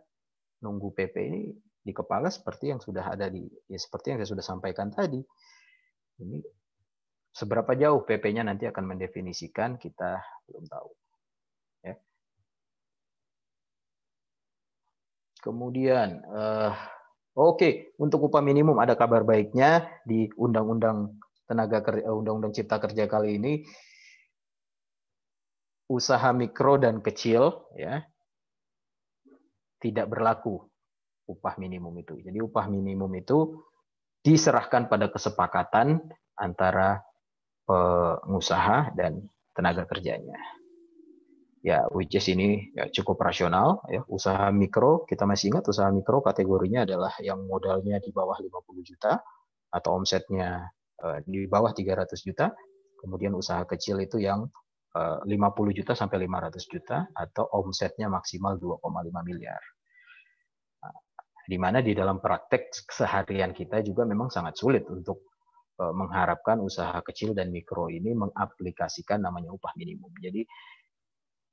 nunggu PP ini di kepala seperti yang sudah ada seperti yang saya sudah sampaikan tadi. Ini seberapa jauh PP-nya nanti akan mendefinisikan kita belum tahu. Ya. Kemudian, untuk upah minimum ada kabar baiknya di Undang-Undang Undang-Undang Cipta Kerja kali ini, usaha mikro dan kecil ya tidak berlaku upah minimum itu. Jadi upah minimum itu diserahkan pada kesepakatan antara pengusaha dan tenaga kerjanya. Ya, which is ini ya, cukup rasional. Ya. Usaha mikro, kita masih ingat usaha mikro kategorinya adalah yang modalnya di bawah 50 juta atau omsetnya di bawah 300 juta. Kemudian usaha kecil itu yang 50 juta sampai 500 juta atau omsetnya maksimal 2,5 miliar. Nah, di mana di dalam praktek keseharian kita juga memang sangat sulit untuk mengharapkan usaha kecil dan mikro ini mengaplikasikan namanya upah minimum. Jadi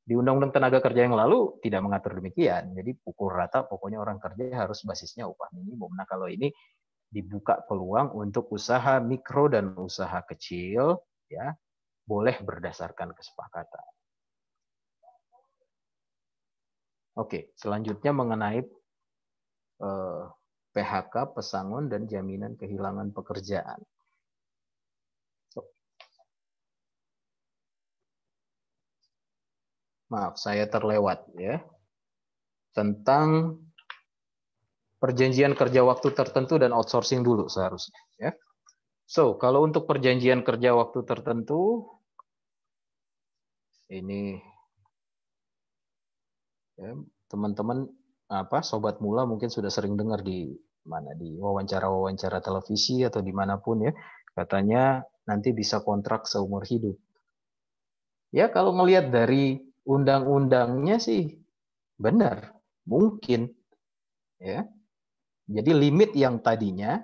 di Undang-Undang Tenaga Kerja yang lalu tidak mengatur demikian. Jadi pukul rata pokoknya orang kerja harus basisnya upah minimum. Nah kalau ini dibuka peluang untuk usaha mikro dan usaha kecil, ya boleh berdasarkan kesepakatan. Oke, selanjutnya mengenai PHK, pesangon, dan jaminan kehilangan pekerjaan. Maaf, saya terlewat ya. Tentang perjanjian kerja waktu tertentu dan outsourcing dulu seharusnya. Ya. So, kalau untuk perjanjian kerja waktu tertentu, ini ya, teman-teman sobat mula mungkin sudah sering dengar di mana di wawancara-wawancara televisi atau dimanapun ya, katanya nanti bisa kontrak seumur hidup. Ya kalau ngelihat dari undang-undangnya sih benar, mungkin ya. Jadi limit yang tadinya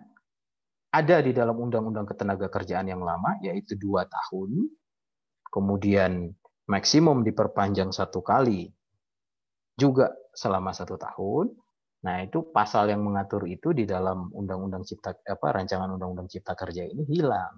ada di dalam undang-undang ketenagakerjaan yang lama yaitu 2 tahun, kemudian maksimum diperpanjang 1 kali juga selama 1 tahun. Nah, itu pasal yang mengatur itu di dalam Undang-Undang rancangan Undang-Undang Cipta Kerja ini hilang.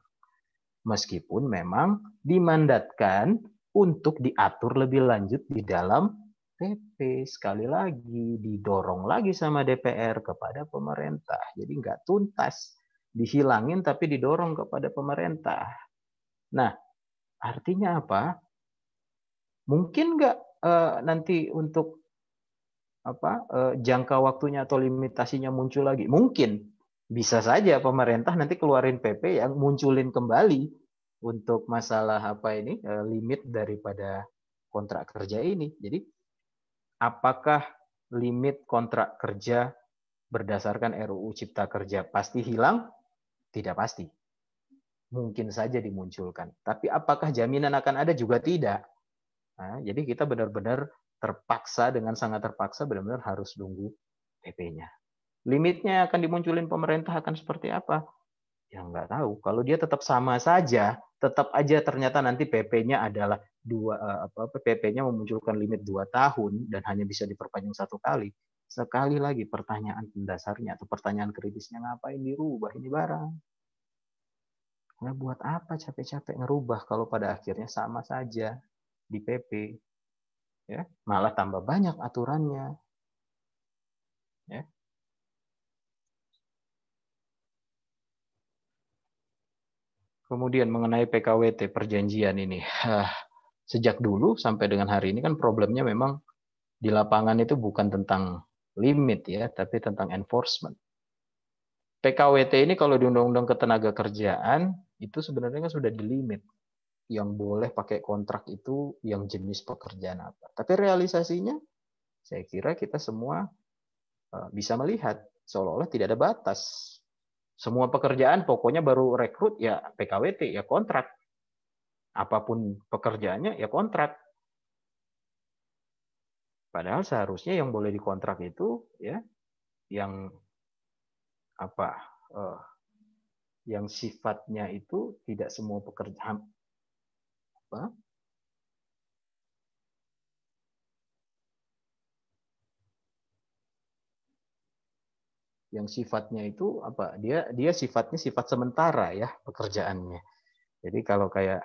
Meskipun memang dimandatkan untuk diatur lebih lanjut di dalam PP. Sekali lagi, didorong lagi sama DPR kepada pemerintah. Jadi nggak tuntas. Dihilangin tapi didorong kepada pemerintah. Nah, artinya apa? Mungkin nggak nanti untuk jangka waktunya atau limitasinya muncul lagi? Mungkin. Bisa saja pemerintah nanti keluarin PP yang munculin kembali untuk masalah limit daripada kontrak kerja ini. Jadi apakah limit kontrak kerja berdasarkan RUU Cipta Kerja pasti hilang? Tidak pasti. Mungkin saja dimunculkan. Tapi apakah jaminan akan ada? Juga tidak. Nah, jadi kita benar-benar terpaksa, dengan sangat terpaksa benar-benar harus nunggu PP-nya. Limitnya akan dimunculin pemerintah akan seperti apa? Ya nggak tahu. Kalau dia tetap sama saja, tetap aja ternyata nanti PP-nya adalah PP-nya memunculkan limit 2 tahun dan hanya bisa diperpanjang 1 kali. Sekali lagi pertanyaan mendasarnya atau pertanyaan kritisnya, ngapain dirubah ini barang? Nah, buat apa capek-capek ngerubah kalau pada akhirnya sama saja di PP? Ya, malah tambah banyak aturannya. Ya. Kemudian mengenai PKWT perjanjian ini, sejak dulu sampai dengan hari ini kan problemnya memang di lapangan itu bukan tentang limit ya, tapi tentang enforcement. PKWT ini kalau di Undang-Undang Ketenagakerjaan itu sebenarnya kan sudah dilimit. Yang boleh pakai kontrak itu yang jenis pekerjaan apa. Tapi realisasinya saya kira kita semua bisa melihat seolah-olah tidak ada batas. Semua pekerjaan pokoknya baru rekrut ya PKWT, ya kontrak. Apapun pekerjaannya ya kontrak. Padahal seharusnya yang boleh dikontrak itu ya yang yang sifatnya itu tidak semua pekerjaan yang sifatnya itu dia sifatnya sifat sementara ya pekerjaannya. Jadi kalau kayak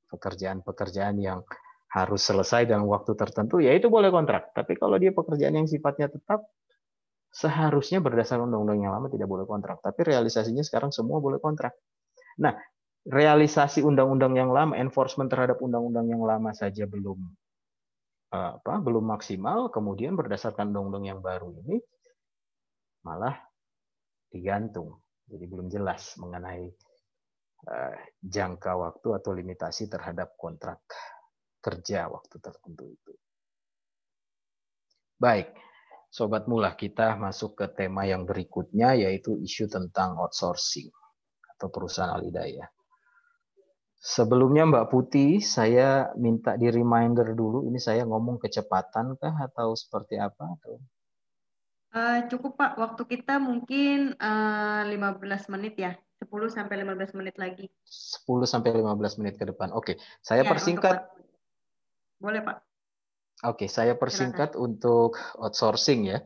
pekerjaan-pekerjaan yang harus selesai dalam waktu tertentu ya itu boleh kontrak. Tapi kalau dia pekerjaan yang sifatnya tetap seharusnya berdasarkan undang-undang yang lama tidak boleh kontrak. Tapi realisasinya sekarang semua boleh kontrak. Nah, realisasi undang-undang yang lama, enforcement terhadap undang-undang yang lama saja belum maksimal, kemudian berdasarkan undang-undang yang baru ini malah digantung. Jadi belum jelas mengenai jangka waktu atau limitasi terhadap kontrak kerja waktu tertentu itu. Baik, Sobat Mula, kita masuk ke tema yang berikutnya, yaitu isu tentang outsourcing atau perusahaan alidaya. Sebelumnya Mbak Putih, saya minta di reminder dulu, ini saya ngomong kecepatan kah atau seperti apa? Cukup Pak, waktu kita mungkin 15 menit ya, 10-15 menit lagi. 10-15 menit ke depan. Oke, saya Ya, persingkat. Boleh Pak. Oke, saya persingkat Silakan. untuk outsourcing ya.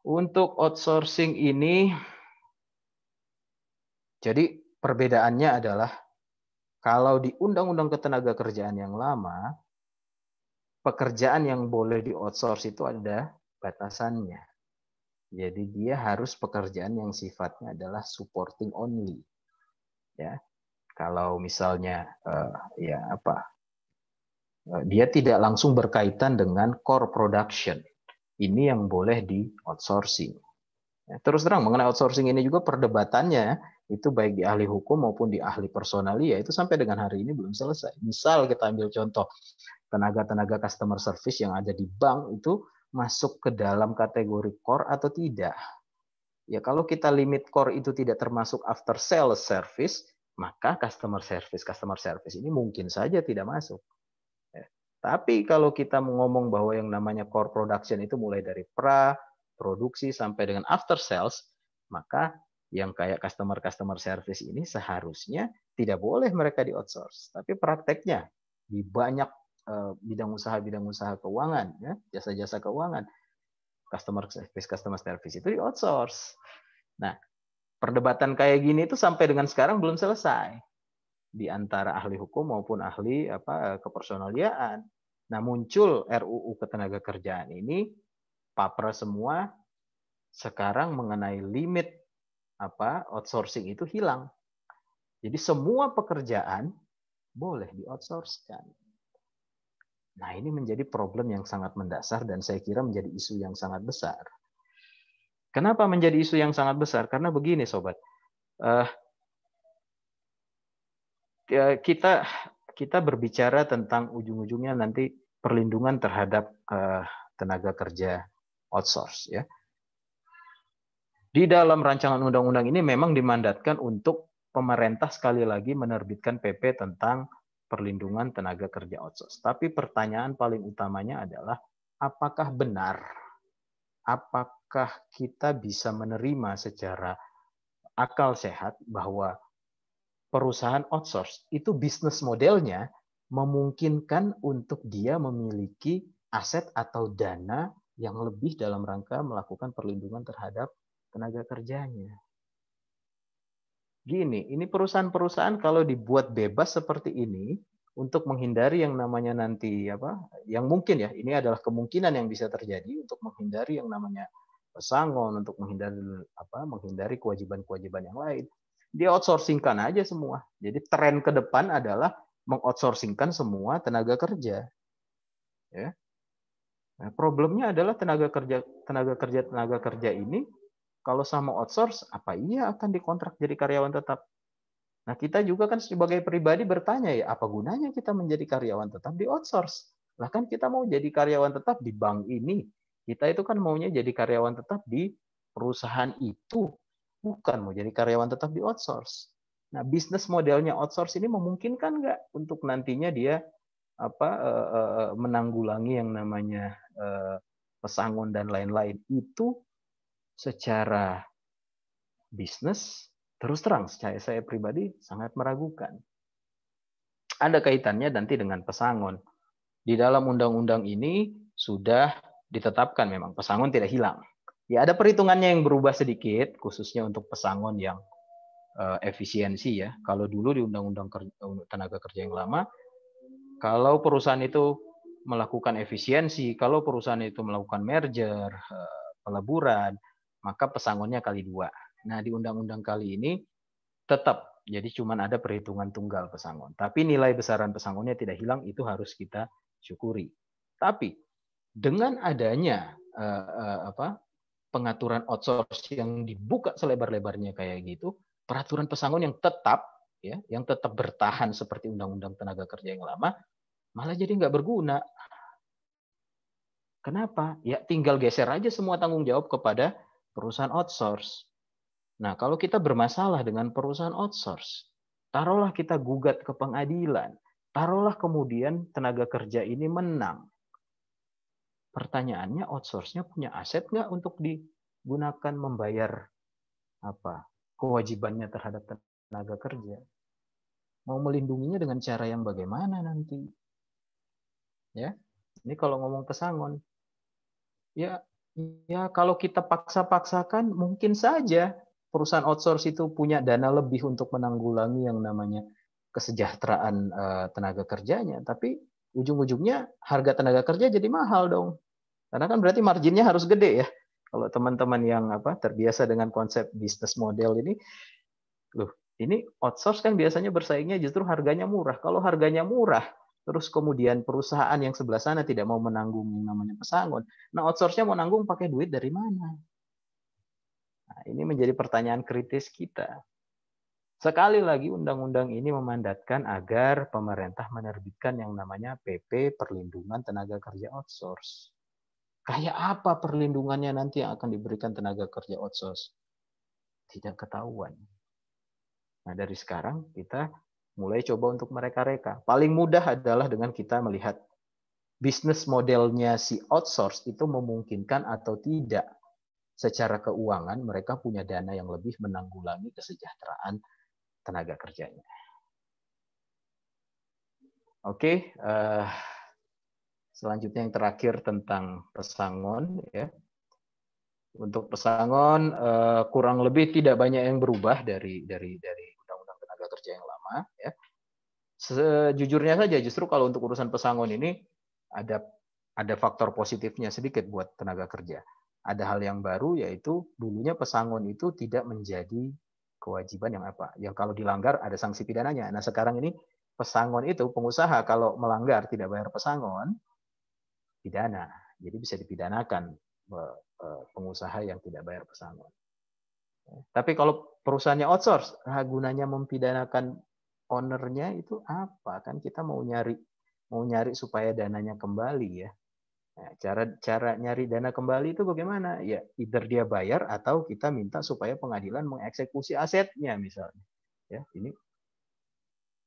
Untuk outsourcing ini, jadi perbedaannya adalah kalau di Undang-Undang Ketenagakerjaan yang lama, pekerjaan yang boleh di outsource itu ada batasannya. Jadi dia harus pekerjaan yang sifatnya adalah supporting only. Ya, kalau misalnya dia tidak langsung berkaitan dengan core production. Ini yang boleh di outsourcing. Terus terang mengenai outsourcing ini juga perdebatannya itu baik di ahli hukum maupun di ahli personalia itu sampai dengan hari ini belum selesai. Misal kita ambil contoh tenaga-tenaga customer service yang ada di bank itu masuk ke dalam kategori core atau tidak. Ya kalau kita limit core itu tidak termasuk after sales service, maka customer service ini mungkin saja tidak masuk. Tapi kalau kita ngomong bahwa yang namanya core production itu mulai dari produksi sampai dengan after sales, maka yang kayak customer service ini seharusnya tidak boleh mereka di outsource. Tapi prakteknya di banyak bidang usaha keuangan, ya, jasa-jasa keuangan, customer service itu di outsource. Nah, perdebatan kayak gini itu sampai dengan sekarang belum selesai di antara ahli hukum maupun ahli kepersonaliaan. Nah, muncul RUU Ketenagakerjaan ini, papra semua sekarang mengenai limit outsourcing itu hilang. Jadi semua pekerjaan boleh di-outsource-kan. Nah, ini menjadi problem yang sangat mendasar dan saya kira menjadi isu yang sangat besar. Kenapa menjadi isu yang sangat besar? Karena begini, Sobat. Kita berbicara tentang ujung-ujungnya nanti perlindungan terhadap tenaga kerja outsource, ya. Di dalam rancangan undang-undang ini memang dimandatkan untuk pemerintah sekali lagi menerbitkan PP tentang perlindungan tenaga kerja outsource. Tapi pertanyaan paling utamanya adalah apakah benar? Apakah kita bisa menerima secara akal sehat bahwa perusahaan outsource itu bisnis modelnya memungkinkan untuk dia memiliki aset atau dana yang lebih dalam rangka melakukan perlindungan terhadap tenaga kerjanya. Gini, ini perusahaan-perusahaan kalau dibuat bebas seperti ini untuk menghindari yang namanya nanti yang mungkin ya, ini adalah kemungkinan yang bisa terjadi untuk menghindari yang namanya pesangon, untuk menghindari kewajiban-kewajiban yang lain. Dia outsourcingkan aja semua. Jadi tren ke depan adalah mengoutsourcingkan semua tenaga kerja. Ya. Nah, problemnya adalah tenaga kerja ini kalau sama outsource, apa iya akan dikontrak jadi karyawan tetap? Nah, kita juga kan sebagai pribadi bertanya ya, apa gunanya kita menjadi karyawan tetap di outsource? Lah kan kita mau jadi karyawan tetap di bank ini. Kita itu kan maunya jadi karyawan tetap di perusahaan itu, bukan mau jadi karyawan tetap di outsource. Nah, bisnis modelnya outsource ini memungkinkan nggak untuk nantinya dia menanggulangi yang namanya pesangon dan lain-lain itu secara bisnis, terus terang saya pribadi sangat meragukan. Ada kaitannya nanti dengan pesangon. Di dalam undang-undang ini sudah ditetapkan memang pesangon tidak hilang. Ya ada perhitungannya yang berubah sedikit, khususnya untuk pesangon yang efisiensi ya. Kalau dulu di Undang-Undang Tenaga Kerja yang lama, kalau perusahaan itu melakukan efisiensi, kalau perusahaan itu melakukan merger, peleburan, maka pesangonnya kali 2. Nah, di undang-undang kali ini tetap jadi cuma ada perhitungan tunggal pesangon. Tapi nilai besaran pesangonnya tidak hilang, itu harus kita syukuri. Tapi dengan adanya pengaturan outsource yang dibuka selebar-lebarnya kayak gitu, peraturan pesangon yang tetap bertahan seperti Undang-Undang Tenaga Kerja yang lama, malah jadi nggak berguna. Kenapa? Ya tinggal geser aja semua tanggung jawab kepada perusahaan outsource. Nah, kalau kita bermasalah dengan perusahaan outsource, taruhlah kita gugat ke pengadilan, taruhlah kemudian tenaga kerja ini menang. Pertanyaannya, outsource-nya punya aset nggak untuk digunakan membayar kewajibannya terhadap tenaga kerja? Mau melindunginya dengan cara yang bagaimana nanti? Ya, ini kalau ngomong pesangon, ya, ya kalau kita paksa-paksakan mungkin saja perusahaan outsource itu punya dana lebih untuk menanggulangi yang namanya kesejahteraan tenaga kerjanya, tapi ujung-ujungnya harga tenaga kerja jadi mahal dong. Karena kan berarti marginnya harus gede ya. Kalau teman-teman yang terbiasa dengan konsep bisnis model ini, loh, ini outsource kan biasanya bersaingnya justru harganya murah. Kalau harganya murah, terus kemudian perusahaan yang sebelah sana tidak mau menanggung yang namanya pesangon, nah outsource-nya mau nanggung pakai duit dari mana? Nah, ini menjadi pertanyaan kritis kita. Sekali lagi undang-undang ini memandatkan agar pemerintah menerbitkan yang namanya PP Perlindungan Tenaga Kerja Outsource. Kayak apa perlindungannya nanti yang akan diberikan tenaga kerja outsource? Tidak ketahuan. Nah, dari sekarang kita mulai coba untuk mereka-reka. Paling mudah adalah dengan kita melihat bisnis modelnya si outsource itu memungkinkan atau tidak secara keuangan mereka punya dana yang lebih menanggulangi kesejahteraan tenaga kerjanya. Oke, selanjutnya yang terakhir tentang pesangon ya. Untuk pesangon kurang lebih tidak banyak yang berubah dari undang-undang tenaga kerja yang lama ya. Sejujurnya saja justru kalau untuk urusan pesangon ini ada faktor positifnya sedikit buat tenaga kerja. Ada hal yang baru yaitu dulunya pesangon itu tidak menjadi kewajiban yang kalau dilanggar ada sanksi pidananya. Nah, sekarang ini pesangon itu pengusaha kalau melanggar tidak bayar pesangon pidana. Jadi bisa dipidanakan pengusaha yang tidak bayar pesangon. Tapi kalau perusahaannya outsource, gunanya mempidanakan ownernya itu apa? Kan kita mau nyari supaya dananya kembali ya. Nah, cara nyari dana kembali itu bagaimana? Ya, either dia bayar atau kita minta supaya pengadilan mengeksekusi asetnya misalnya. Ya, ini.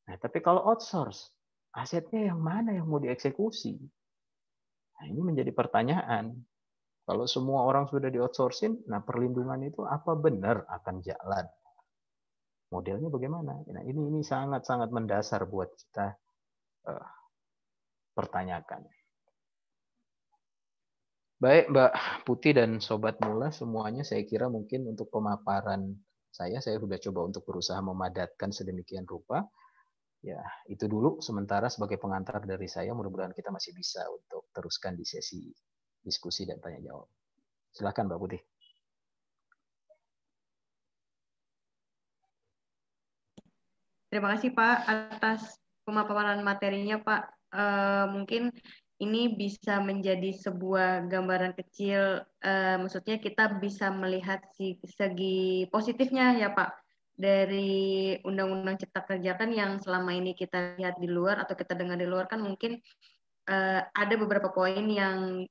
Nah, tapi kalau outsource, asetnya yang mana yang mau dieksekusi? Nah, ini menjadi pertanyaan. Kalau semua orang sudah di-outsourcing, nah perlindungan itu apa benar akan jalan? Modelnya bagaimana? Nah, ini sangat-sangat mendasar buat kita pertanyakan. Baik, Mbak Putih dan Sobat Mula semuanya, saya kira mungkin untuk pemaparan saya sudah coba untuk berusaha memadatkan sedemikian rupa. Ya, itu dulu sementara sebagai pengantar dari saya. Mudah-mudahan kita masih bisa untuk teruskan di sesi diskusi dan tanya jawab. Silakan, Mbak Putih. Terima kasih Pak atas pemaparan materinya Pak. Mungkin ini bisa menjadi sebuah gambaran kecil, maksudnya kita bisa melihat segi positifnya ya Pak dari Undang-Undang Cipta Kerja kan yang selama ini kita lihat di luar atau kita dengar di luar kan mungkin ada beberapa poin yang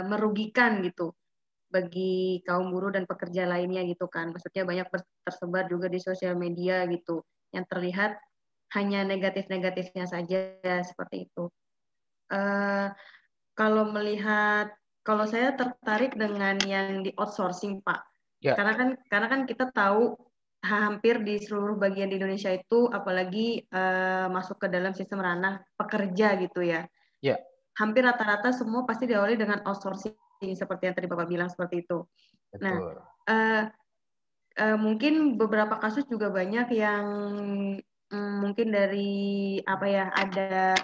merugikan gitu bagi kaum buruh dan pekerja lainnya gitu kan. Maksudnya banyak tersebar juga di sosial media gitu. Yang terlihat hanya negatif-negatifnya saja seperti itu. Kalau kalau saya tertarik dengan yang di outsourcing Pak. Ya. Karena kan kita tahu hampir di seluruh bagian di Indonesia itu apalagi masuk ke dalam sistem ranah pekerja gitu ya. Ya. Hampir rata-rata semua pasti diawali dengan outsourcing seperti yang tadi Bapak bilang seperti itu. Nah, Betul. mungkin beberapa kasus juga banyak yang mungkin dari ada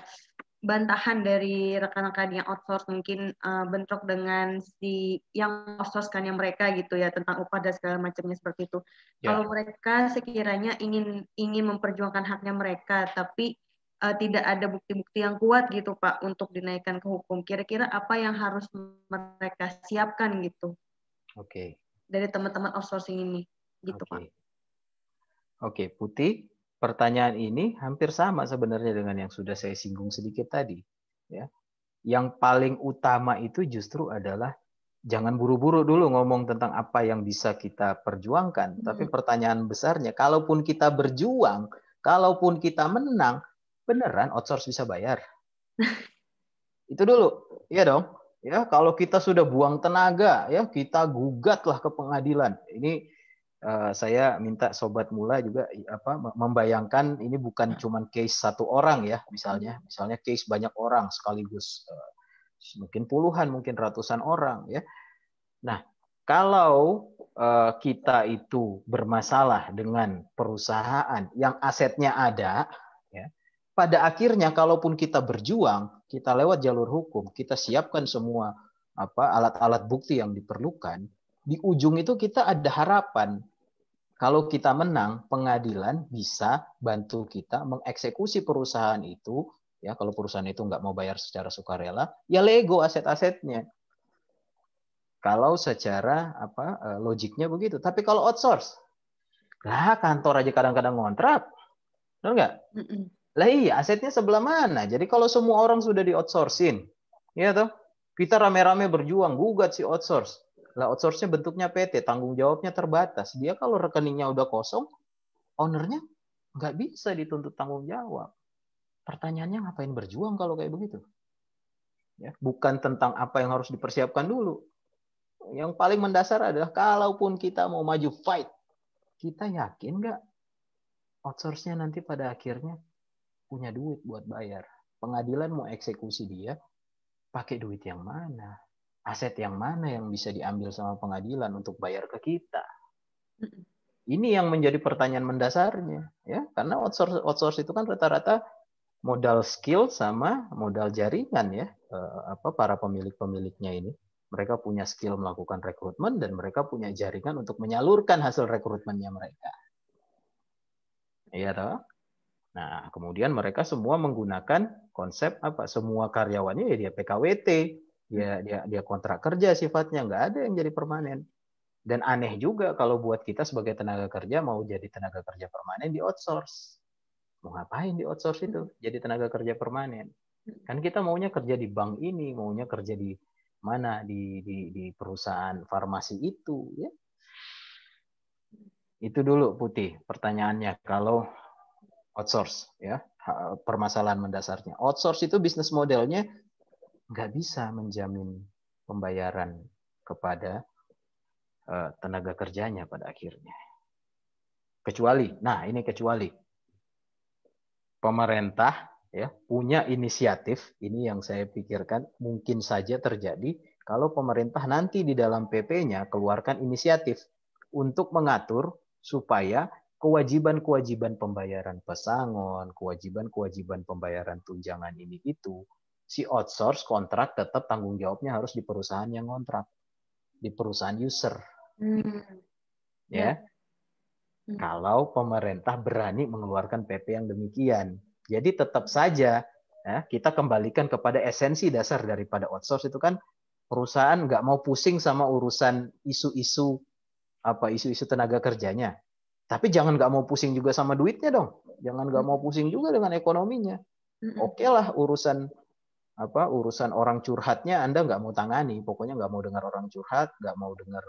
bantahan dari rekan-rekan yang outsource mungkin bentrok dengan si yang outsource kan yang mereka gitu ya tentang upah dan segala macamnya seperti itu. Ya. Kalau mereka sekiranya ingin memperjuangkan haknya mereka tapi tidak ada bukti-bukti yang kuat gitu Pak untuk dinaikkan ke hukum. Kira-kira apa yang harus mereka siapkan gitu? Oke. Dari teman-teman outsourcing ini gitu Pak. Oke, Putih. pertanyaan ini hampir sama sebenarnya dengan yang sudah saya singgung sedikit tadi. Ya. Yang paling utama itu justru adalah jangan buru-buru dulu ngomong tentang apa yang bisa kita perjuangkan. Tapi pertanyaan besarnya, kalaupun kita berjuang, kalaupun kita menang, beneran outsource bisa bayar? Itu dulu, iya dong. Ya, kalau kita sudah buang tenaga, ya kita gugatlah ke pengadilan. Ini saya minta sobat mula juga membayangkan ini bukan cuma case satu orang ya, misalnya case banyak orang sekaligus, mungkin puluhan, mungkin ratusan orang ya. Nah, kalau kita itu bermasalah dengan perusahaan yang asetnya ada, ya, pada akhirnya kalaupun kita berjuang, kita lewat jalur hukum, kita siapkan semua alat-alat bukti yang diperlukan, di ujung itu kita ada harapan. Kalau kita menang, pengadilan bisa bantu kita mengeksekusi perusahaan itu. Ya, kalau perusahaan itu nggak mau bayar secara sukarela, ya lego aset-asetnya. Kalau secara logiknya begitu. Tapi kalau outsource, lah kantor aja kadang-kadang ngontrak, benar nggak? Lah iya, asetnya sebelah mana? Jadi kalau semua orang sudah di outsourcing, ya toh, kita rame-rame berjuang gugat si outsource. Lah outsource-nya bentuknya PT, tanggung jawabnya terbatas. Dia kalau rekeningnya udah kosong, ownernya nggak bisa dituntut tanggung jawab. Pertanyaannya ngapain berjuang kalau kayak begitu? Ya, bukan tentang apa yang harus dipersiapkan dulu. Yang paling mendasar adalah kalaupun kita mau maju fight, kita yakin nggak outsource-nya nanti pada akhirnya punya duit buat bayar? Pengadilan mau eksekusi dia, pakai duit yang mana? Aset yang mana yang bisa diambil sama pengadilan untuk bayar ke kita? Ini yang menjadi pertanyaan mendasarnya, ya, karena outsource itu kan rata-rata modal skill sama modal jaringan ya, para pemilik-pemiliknya ini. Mereka punya skill melakukan rekrutmen dan mereka punya jaringan untuk menyalurkan hasil rekrutmennya mereka. Iya toh? Nah, kemudian mereka semua menggunakan konsep semua karyawannya ya dia PKWT, dia kontrak kerja sifatnya, nggak ada yang jadi permanen. Dan aneh juga kalau buat kita sebagai tenaga kerja mau jadi tenaga kerja permanen di outsource. Mau ngapain di outsource itu? Jadi tenaga kerja permanen. Kan kita maunya kerja di bank ini, maunya kerja di mana, di perusahaan farmasi itu, ya. Itu dulu Putih pertanyaannya kalau outsource, ya, permasalahan mendasarnya. Outsource itu bisnis modelnya nggak bisa menjamin pembayaran kepada tenaga kerjanya pada akhirnya. Kecuali pemerintah ya punya inisiatif, ini yang saya pikirkan mungkin saja terjadi kalau pemerintah nanti di dalam PP-nya keluarkan inisiatif untuk mengatur supaya kewajiban-kewajiban pembayaran pesangon, kewajiban-kewajiban pembayaran tunjangan ini itu si outsource kontrak tetap tanggung jawabnya harus di perusahaan yang kontrak, di perusahaan user. Ya. Kalau pemerintah berani mengeluarkan PP yang demikian. Jadi tetap saja ya, kita kembalikan kepada esensi dasar daripada outsource itu kan perusahaan nggak mau pusing sama urusan isu-isu tenaga kerjanya. Tapi jangan nggak mau pusing juga sama duitnya dong. Jangan nggak mau pusing juga dengan ekonominya. Oke lah urusan orang curhatnya Anda nggak mau tangani. Pokoknya nggak mau dengar orang curhat, nggak mau dengar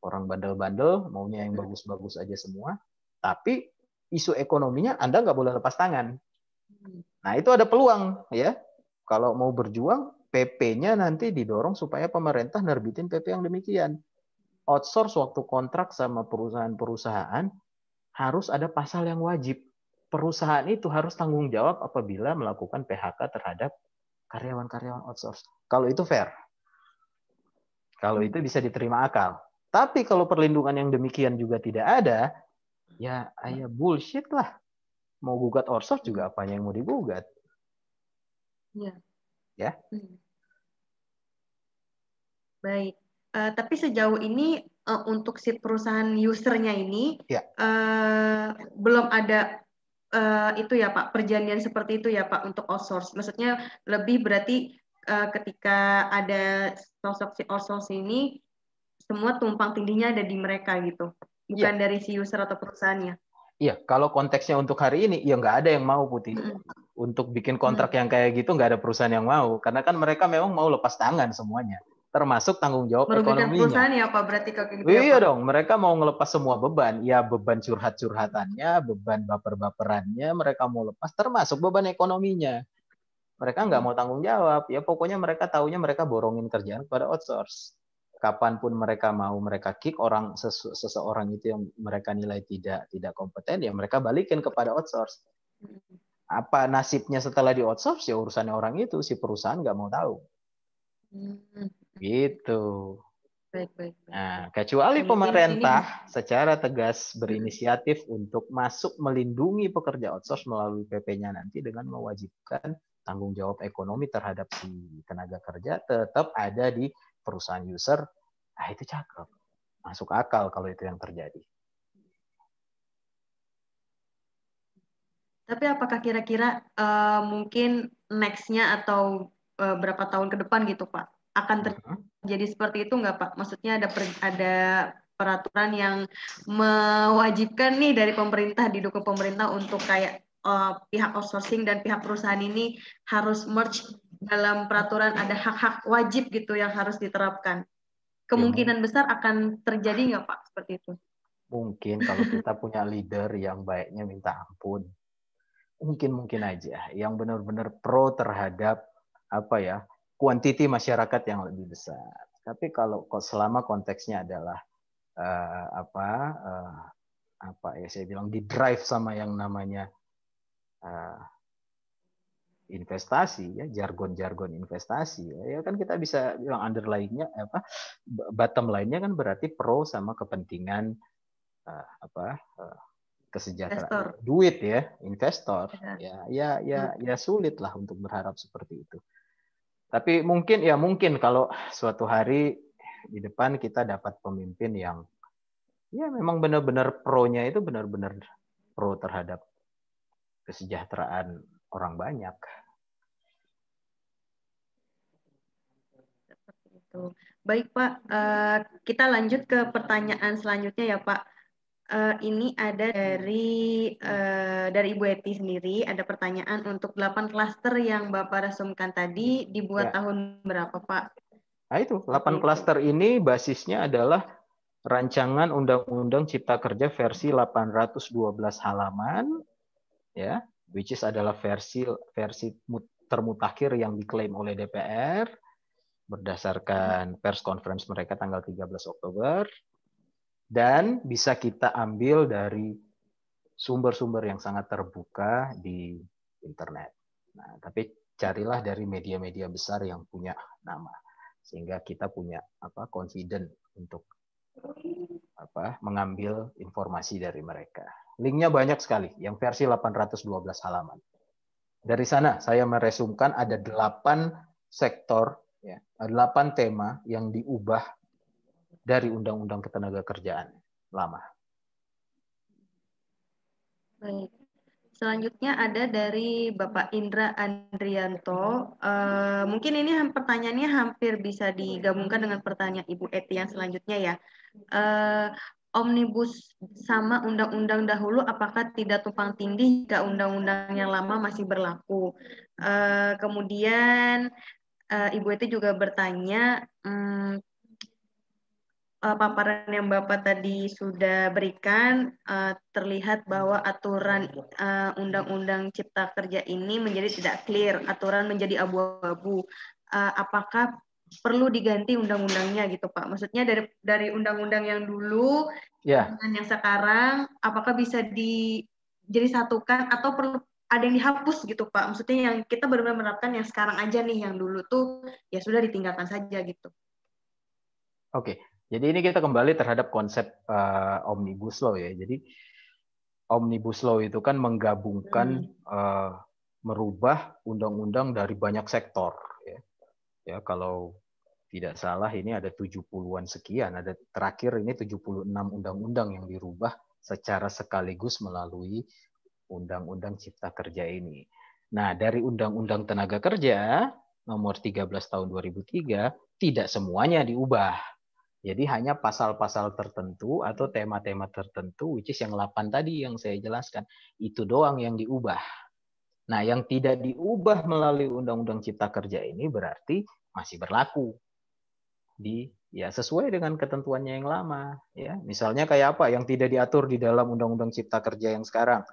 orang bandel-bandel, maunya yang bagus-bagus aja semua. Tapi isu ekonominya Anda nggak boleh lepas tangan. Nah, itu ada peluang ya. Kalau mau berjuang, PP-nya nanti didorong supaya pemerintah nerbitin PP yang demikian. Outsource waktu kontrak sama perusahaan-perusahaan harus ada pasal yang wajib. Perusahaan itu harus tanggung jawab apabila melakukan PHK terhadap karyawan-karyawan outsource. Kalau itu fair. Kalau itu bisa diterima akal. Tapi kalau perlindungan yang demikian juga tidak ada, ya bullshit lah. Mau gugat outsource juga apanya yang mau digugat. Ya. Baik. Tapi sejauh ini untuk si perusahaan usernya ini belum ada itu ya Pak, perjanjian seperti itu ya Pak untuk outsource. Maksudnya lebih berarti ketika ada sosok si outsource ini, semua tumpang tindihnya ada di mereka gitu, bukan dari si user atau perusahaannya. Iya, kalau konteksnya untuk hari ini, ya nggak ada yang mau, Putih. Untuk bikin kontrak yang kayak gitu nggak ada perusahaan yang mau, karena kan mereka memang mau lepas tangan semuanya, termasuk tanggung jawab Merugikan ekonominya. perusahaan ya Pak, berarti kalau gitu ya Iya Pak? dong, mereka mau ngelepas semua beban, ya beban curhat-curhatannya, beban baper-baperannya, mereka mau lepas, termasuk beban ekonominya. Mereka nggak mau tanggung jawab, ya pokoknya mereka taunya mereka borongin kerjaan kepada outsource. Kapanpun mereka mau, mereka kick orang seseorang itu yang mereka nilai tidak kompeten, ya mereka balikin kepada outsource. Apa nasibnya setelah di outsource, ya urusannya orang itu, si perusahaan nggak mau tahu. Gitu. Baik. Nah, kecuali Mungkin ini pemerintah secara tegas berinisiatif untuk masuk melindungi pekerja outsource melalui PP-nya nanti dengan mewajibkan tanggung jawab ekonomi terhadap si tenaga kerja tetap ada di perusahaan user. Ah, itu cakep. Masuk akal kalau itu yang terjadi. tapi apakah kira-kira mungkin next-nya atau berapa tahun ke depan gitu Pak, akan terjadi seperti itu nggak Pak? Maksudnya ada peraturan yang mewajibkan nih dari pemerintah, didukung pemerintah untuk kayak pihak outsourcing dan pihak perusahaan ini harus merge dalam peraturan, ada hak-hak wajib gitu yang harus diterapkan. Kemungkinan besar akan terjadi nggak Pak seperti itu? Mungkin kalau kita punya leader yang baiknya minta ampun. Mungkin aja yang benar-benar pro terhadap apa ya, kuantiti masyarakat yang lebih besar. Tapi kalau selama konteksnya adalah apa ya, saya bilang di drive sama yang namanya investasi, ya jargon-jargon investasi, ya kan kita bisa bilang underlying-nya apa, bottom line-nya kan berarti pro sama kepentingan kesejahteraan duit ya, investor, ya sulit lah untuk berharap seperti itu. Tapi mungkin kalau suatu hari di depan kita dapat pemimpin yang ya memang benar-benar pro-nya itu benar-benar pro terhadap kesejahteraan orang banyak. Seperti itu. Baik Pak, kita lanjut ke pertanyaan selanjutnya ya Pak. Ini ada dari Ibu Eti sendiri, ada pertanyaan untuk 8 klaster yang Bapak resumkan tadi dibuat tahun berapa Pak? Nah itu, 8 klaster ini basisnya adalah Rancangan Undang-Undang Cipta Kerja versi 812 halaman, ya, which is adalah versi termutakhir yang diklaim oleh DPR berdasarkan pers conference mereka tanggal 13 Oktober, dan bisa kita ambil dari sumber-sumber yang sangat terbuka di internet. Nah, tapi carilah dari media-media besar yang punya nama, sehingga kita punya confident untuk mengambil informasi dari mereka. Linknya banyak sekali, yang versi 812 halaman. Dari sana saya meresumkan ada 8 sektor, ya, 8 tema yang diubah dari Undang-Undang Ketenagakerjaan lama. Baik. Selanjutnya ada dari Bapak Indra Andrianto. Mungkin ini pertanyaannya hampir bisa digabungkan dengan pertanyaan Ibu Eti yang selanjutnya ya. Omnibus sama undang-undang dahulu apakah tidak tumpang tindih jika undang-undang yang lama masih berlaku? Kemudian Ibu Eti juga bertanya, paparan yang Bapak tadi sudah berikan, terlihat bahwa aturan Undang-Undang Cipta Kerja ini menjadi tidak clear, aturan menjadi abu-abu. Apakah perlu diganti undang-undangnya gitu Pak? Maksudnya dari undang-undang yang dulu dengan yang sekarang, apakah bisa jadi satukan atau perlu ada yang dihapus gitu Pak? Maksudnya yang kita benar-benar menerapkan yang sekarang aja nih, yang dulu tuh ya sudah ditinggalkan saja gitu. Oke. Jadi ini kita kembali terhadap konsep Omnibus Law ya. Jadi Omnibus Law itu kan menggabungkan merubah undang-undang dari banyak sektor. Ya, kalau tidak salah ini ada 70-an sekian. Ada terakhir ini 76 undang-undang yang dirubah secara sekaligus melalui Undang-Undang Cipta Kerja ini. Nah, dari Undang-Undang Tenaga Kerja nomor 13 tahun 2003 tidak semuanya diubah. Jadi hanya pasal-pasal tertentu atau tema-tema tertentu, which is yang 8 tadi yang saya jelaskan, itu doang yang diubah. Nah, yang tidak diubah melalui Undang-Undang Cipta Kerja ini berarti masih berlaku ya sesuai dengan ketentuannya yang lama. Ya, misalnya kayak apa yang tidak diatur di dalam Undang-Undang Cipta Kerja yang sekarang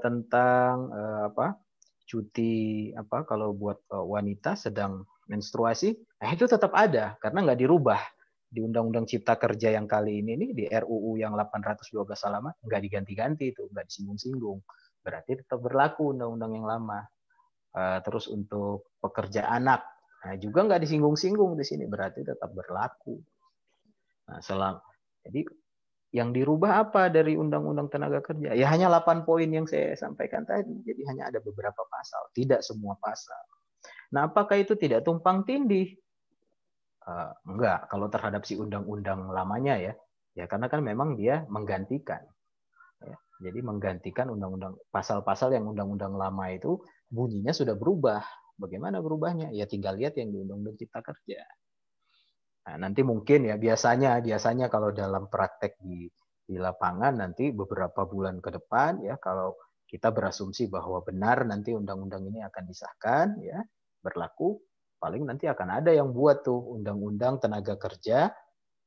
tentang apa cuti apa kalau buat wanita sedang menstruasi, itu tetap ada karena nggak dirubah di Undang-Undang Cipta Kerja yang kali ini nih di RUU yang 812 halaman nggak diganti-ganti itu, nggak disinggung-singgung. Berarti tetap berlaku Undang-Undang yang lama. Terus untuk pekerja anak, nah juga nggak disinggung-singgung di sini, berarti tetap berlaku. Nah, jadi yang dirubah apa dari Undang-Undang Tenaga Kerja? Ya hanya 8 poin yang saya sampaikan tadi. Jadi hanya ada beberapa pasal, tidak semua pasal. Nah, apakah itu tidak tumpang tindih? Enggak, kalau terhadap si undang-undang lamanya ya. Ya karena kan memang dia menggantikan. Ya, jadi menggantikan undang-undang pasal-pasal yang undang-undang lama itu bunyinya sudah berubah. Bagaimana berubahnya? Ya tinggal lihat yang di Undang-Undang Cipta Kerja. Nah, nanti mungkin ya biasanya kalau dalam praktek di lapangan nanti beberapa bulan ke depan ya kalau kita berasumsi bahwa benar nanti undang-undang ini akan disahkan ya berlaku, paling nanti akan ada yang buat tuh undang-undang tenaga kerja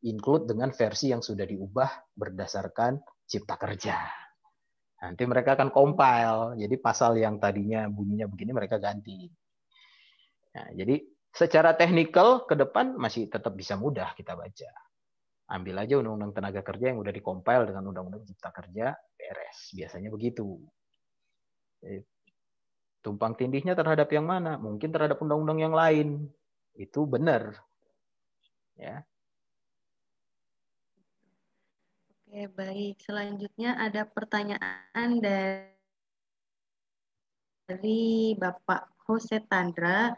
include dengan versi yang sudah diubah berdasarkan Cipta Kerja. Nanti mereka akan compile, jadi pasal yang tadinya bunyinya begini mereka ganti. Nah, jadi secara teknikal ke depan masih tetap bisa mudah kita baca. Ambil aja Undang-Undang Tenaga Kerja yang udah dikompil dengan Undang-Undang Cipta Kerja, beres. Biasanya begitu. Jadi, tumpang tindihnya terhadap yang mana? Mungkin terhadap undang-undang yang lain. Itu benar. Ya. Oke, baik. Selanjutnya ada pertanyaan dari Bapak Jose Tandra.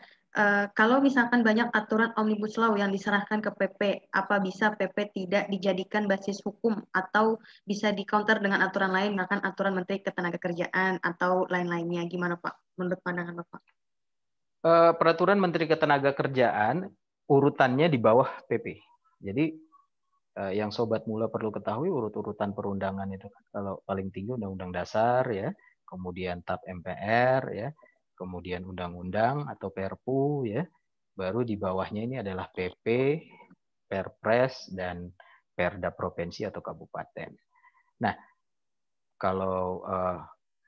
Kalau misalkan banyak aturan Omnibus Law yang diserahkan ke PP, apa bisa PP tidak dijadikan basis hukum atau bisa di-counter dengan aturan lain, bahkan aturan Menteri Ketenagakerjaan atau lain-lainnya? Gimana Pak, menurut pandangan Bapak? Peraturan Menteri Ketenagakerjaan urutannya di bawah PP. Jadi yang sobat mula perlu ketahui urut-urutan perundangan itu kan kalau paling tinggi Undang-Undang Dasar ya, kemudian TAP MPR ya, kemudian undang-undang atau Perpu ya, baru di bawahnya ini adalah PP, Perpres dan Perda provinsi atau kabupaten. Nah, kalau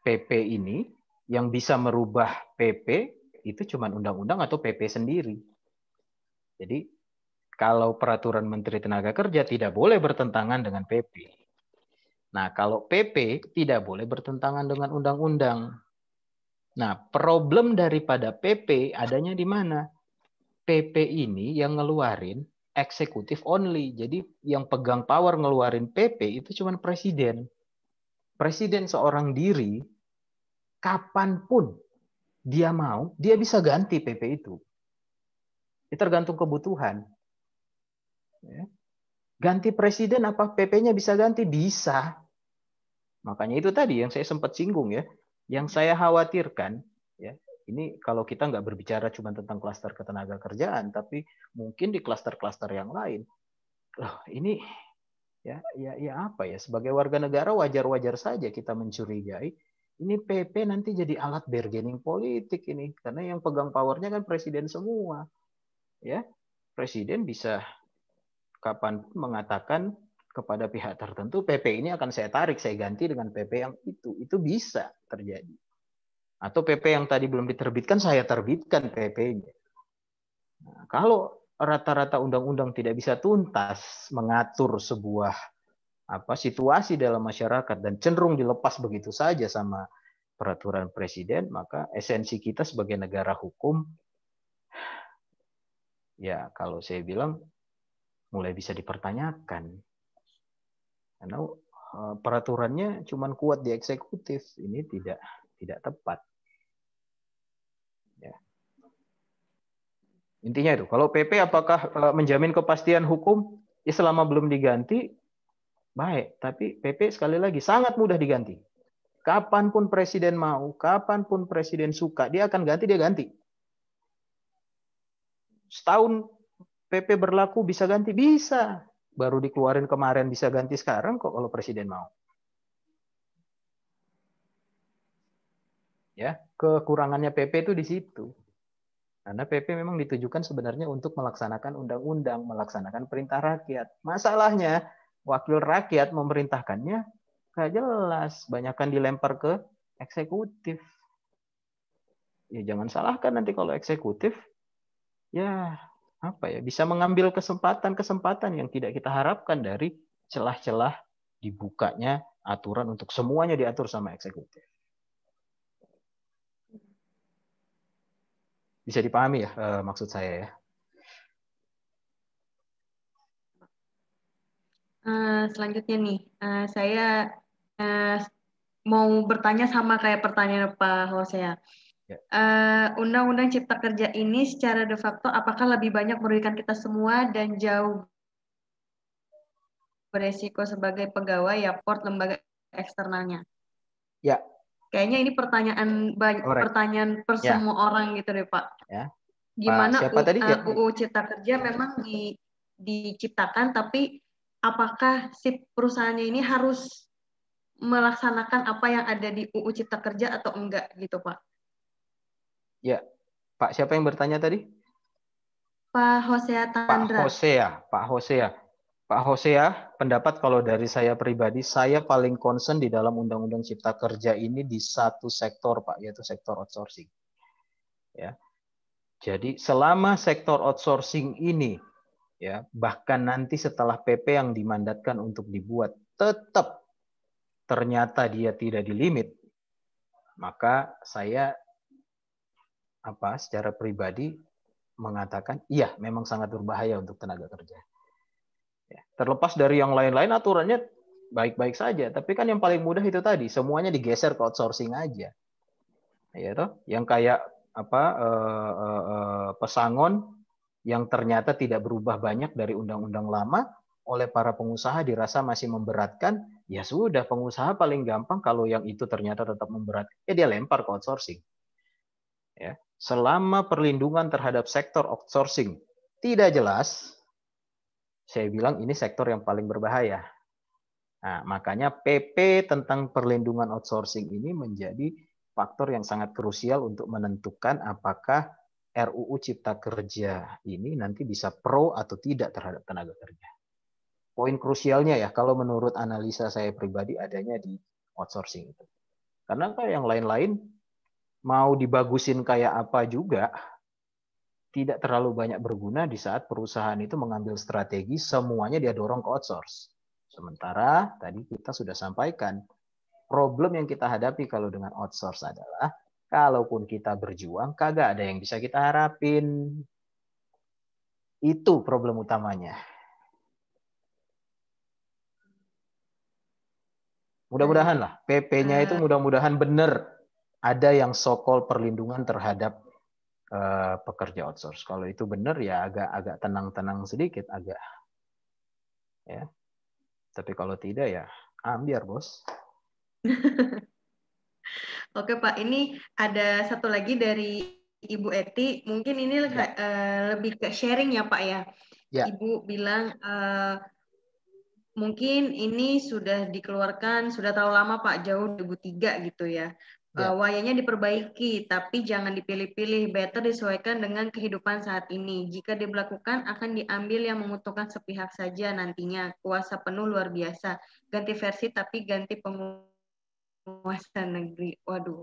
PP ini yang bisa merubah PP itu cuma undang-undang atau PP sendiri. Jadi kalau peraturan Menteri Tenaga Kerja tidak boleh bertentangan dengan PP. Nah, kalau PP tidak boleh bertentangan dengan undang-undang. Nah, problem daripada PP adanya di mana? PP ini yang ngeluarin eksekutif only. Jadi yang pegang power ngeluarin PP itu cuma presiden. Presiden seorang diri, kapanpun dia mau, dia bisa ganti PP itu. Itu tergantung kebutuhan. Ganti presiden apa PP-nya bisa ganti? Bisa. Makanya itu tadi yang saya sempat singgung ya. Yang saya khawatirkan, ya, ini kalau kita nggak berbicara cuma tentang klaster ketenaga kerjaan, tapi mungkin di klaster-klaster yang lain. Loh, ini ya apa ya? Sebagai warga negara wajar-wajar saja kita mencurigai ini PP nanti jadi alat bargaining politik ini, karena yang pegang powernya kan presiden semua, ya. Presiden bisa kapanpun mengatakan kepada pihak tertentu PP ini akan saya tarik, saya ganti dengan PP yang itu bisa terjadi. Atau PP yang tadi belum diterbitkan saya terbitkan PP-nya. Nah, kalau rata-rata undang-undang tidak bisa tuntas mengatur sebuah situasi dalam masyarakat dan cenderung dilepas begitu saja sama peraturan presiden, maka esensi kita sebagai negara hukum ya kalau saya bilang mulai bisa dipertanyakan. Karena peraturannya cuma kuat di eksekutif, ini tidak tepat. Ya. Intinya itu, kalau PP apakah menjamin kepastian hukum? Ya selama belum diganti, baik. Tapi PP sekali lagi sangat mudah diganti. Kapanpun presiden mau, kapanpun presiden suka, dia akan ganti, dia ganti. Setahun PP berlaku bisa ganti? Bisa. Baru dikeluarin kemarin bisa ganti sekarang kok kalau Presiden mau. Ya, kekurangannya PP itu di situ. Karena PP memang ditujukan sebenarnya untuk melaksanakan undang-undang, melaksanakan perintah rakyat. Masalahnya, wakil rakyat memerintahkannya nggak jelas, banyakkan dilempar ke eksekutif. Ya jangan salahkan nanti kalau eksekutif, ya apa ya, bisa mengambil kesempatan-kesempatan yang tidak kita harapkan dari celah-celah dibukanya aturan untuk semuanya diatur sama eksekutif. Bisa dipahami ya maksud saya ya? Selanjutnya nih, saya mau bertanya sama kayak pertanyaan Pak Hosea. Ya. Undang-Undang Cipta Kerja ini secara de facto apakah lebih banyak merugikan kita semua dan jauh beresiko sebagai pegawai ya port lembaga eksternalnya? Ya. Kayaknya ini pertanyaan per Ya. semua orang gitu deh Pak. Ya. Pak Gimana siapa tadi? Ya. UU Cipta Kerja memang diciptakan, tapi apakah si perusahaannya ini harus melaksanakan apa yang ada di UU Cipta Kerja atau enggak gitu Pak? Ya, Pak siapa yang bertanya tadi? Pak Hosea Tandra. Pak Hosea, pendapat kalau dari saya pribadi, saya paling concern di dalam Undang-Undang Cipta Kerja ini di satu sektor, Pak, yaitu sektor outsourcing. Ya. Jadi selama sektor outsourcing ini, ya, bahkan nanti setelah PP yang dimandatkan untuk dibuat, tetap ternyata dia tidak dilimit, maka saya secara pribadi mengatakan, iya, memang sangat berbahaya untuk tenaga kerja. Ya, terlepas dari yang lain-lain aturannya baik-baik saja, tapi kan yang paling mudah itu tadi, semuanya digeser ke outsourcing aja. Ya toh, yang kayak pesangon yang ternyata tidak berubah banyak dari undang-undang lama oleh para pengusaha dirasa masih memberatkan, ya sudah pengusaha paling gampang kalau yang itu ternyata tetap memberatkan, ya dia lempar ke outsourcing. Ya, selama perlindungan terhadap sektor outsourcing tidak jelas, saya bilang ini sektor yang paling berbahaya. Nah, makanya PP tentang perlindungan outsourcing ini menjadi faktor yang sangat krusial untuk menentukan apakah RUU Cipta Kerja ini nanti bisa pro atau tidak terhadap tenaga kerja. Poin krusialnya ya, kalau menurut analisa saya pribadi adanya di outsourcing itu. Karena kalau yang lain-lain mau dibagusin kayak apa juga, tidak terlalu banyak berguna di saat perusahaan itu mengambil strategi semuanya dia dorong ke outsource. Sementara tadi kita sudah sampaikan, problem yang kita hadapi kalau dengan outsource adalah, kalaupun kita berjuang, kagak ada yang bisa kita harapin. Itu problem utamanya. Mudah-mudahan lah, PP-nya itu mudah-mudahan benar ada yang so-called perlindungan terhadap pekerja outsource. Kalau itu benar ya agak tenang-tenang sedikit, agak. Ya. Tapi kalau tidak ya ambiar bos. Oke Pak, ini ada satu lagi dari Ibu Eti. Mungkin ini lebih ke sharing ya Pak ya. Ibu bilang mungkin ini sudah dikeluarkan, sudah terlalu lama Pak, jauh 2003 gitu ya. Wayanya diperbaiki, tapi jangan dipilih-pilih, better disesuaikan dengan kehidupan saat ini. Jika diberlakukan, akan diambil yang menguntungkan sepihak saja nantinya. Kuasa penuh luar biasa. Ganti versi, tapi ganti penguasa negeri. Waduh.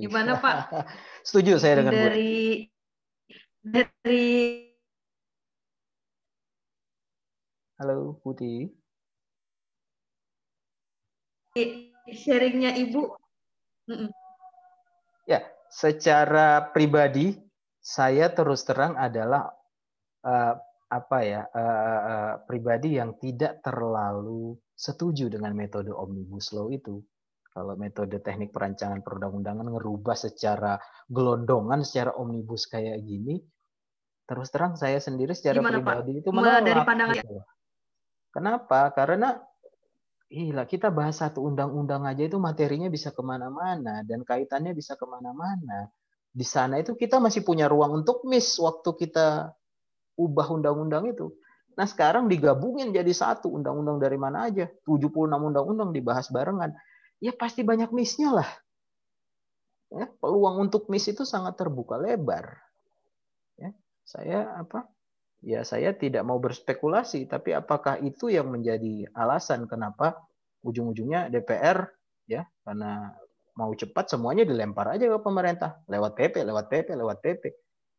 Gimana Pak? Setuju saya dengan Bu. Dari Halo Putih. Sharingnya Ibu. Ya, secara pribadi saya terus terang adalah pribadi yang tidak terlalu setuju dengan metode omnibus law itu. Kalau metode teknik perancangan perundang-undangan ngerubah secara gelondongan, secara omnibus kayak gini, terus terang saya sendiri secara pribadi itu menolak. Dari pandangan gitu. Kenapa? Karena kita bahas satu undang-undang aja itu materinya bisa kemana-mana dan kaitannya bisa kemana-mana. Di sana itu kita masih punya ruang untuk miss waktu kita ubah undang-undang itu. Nah sekarang digabungin jadi satu undang-undang dari mana aja, 76 undang-undang dibahas barengan. Ya pasti banyak miss-nya lah. Ya, peluang untuk miss itu sangat terbuka lebar. Ya, saya tidak mau berspekulasi, tapi apakah itu yang menjadi alasan kenapa ujung-ujungnya DPR ya karena mau cepat semuanya dilempar aja ke pemerintah lewat PP, lewat PP, lewat PP.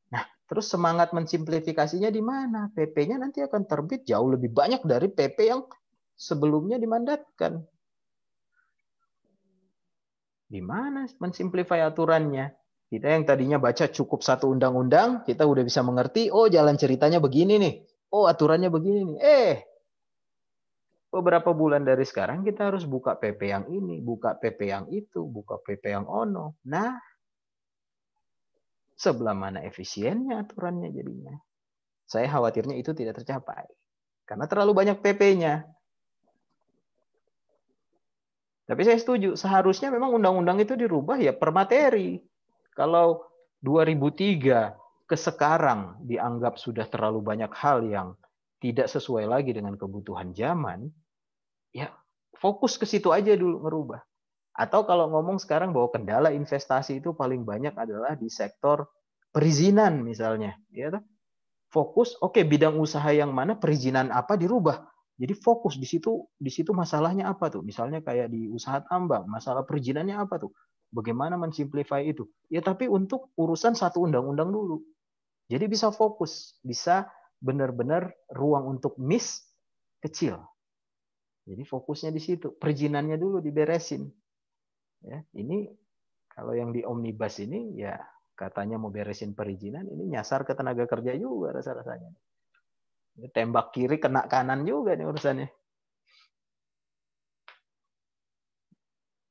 Nah, terus semangat mensimplifikasinya di mana? PP-nya nanti akan terbit jauh lebih banyak dari PP yang sebelumnya dimandatkan. Di mana mensimplify aturannya? Kita yang tadinya baca cukup satu undang-undang, kita udah bisa mengerti, oh jalan ceritanya begini nih. Oh aturannya begini nih. Beberapa bulan dari sekarang kita harus buka PP yang ini, buka PP yang itu, buka PP yang ono. Nah, sebelah mana efisiennya aturannya jadinya? Saya khawatirnya itu tidak tercapai. Karena terlalu banyak PP-nya. Tapi saya setuju, seharusnya memang undang-undang itu dirubah ya per materi. Kalau 2003 ke sekarang dianggap sudah terlalu banyak hal yang tidak sesuai lagi dengan kebutuhan zaman, ya fokus ke situ aja dulu ngerubah. Atau kalau ngomong sekarang bahwa kendala investasi itu paling banyak adalah di sektor perizinan misalnya, ya toh? Fokus, oke bidang usaha yang mana perizinan apa dirubah. Jadi fokus di situ masalahnya apa tuh? Misalnya kayak di usaha tambang, masalah perizinannya apa tuh? Bagaimana mensimplify itu? Ya tapi untuk urusan satu undang-undang dulu. Jadi bisa fokus, bisa benar-benar ruang untuk miss kecil. Jadi fokusnya di situ, perizinannya dulu diberesin. Ya, ini kalau yang di omnibus ini ya katanya mau beresin perizinan, ini nyasar ke tenaga kerja juga rasa-rasanya. Tembak kiri kena kanan juga nih urusannya.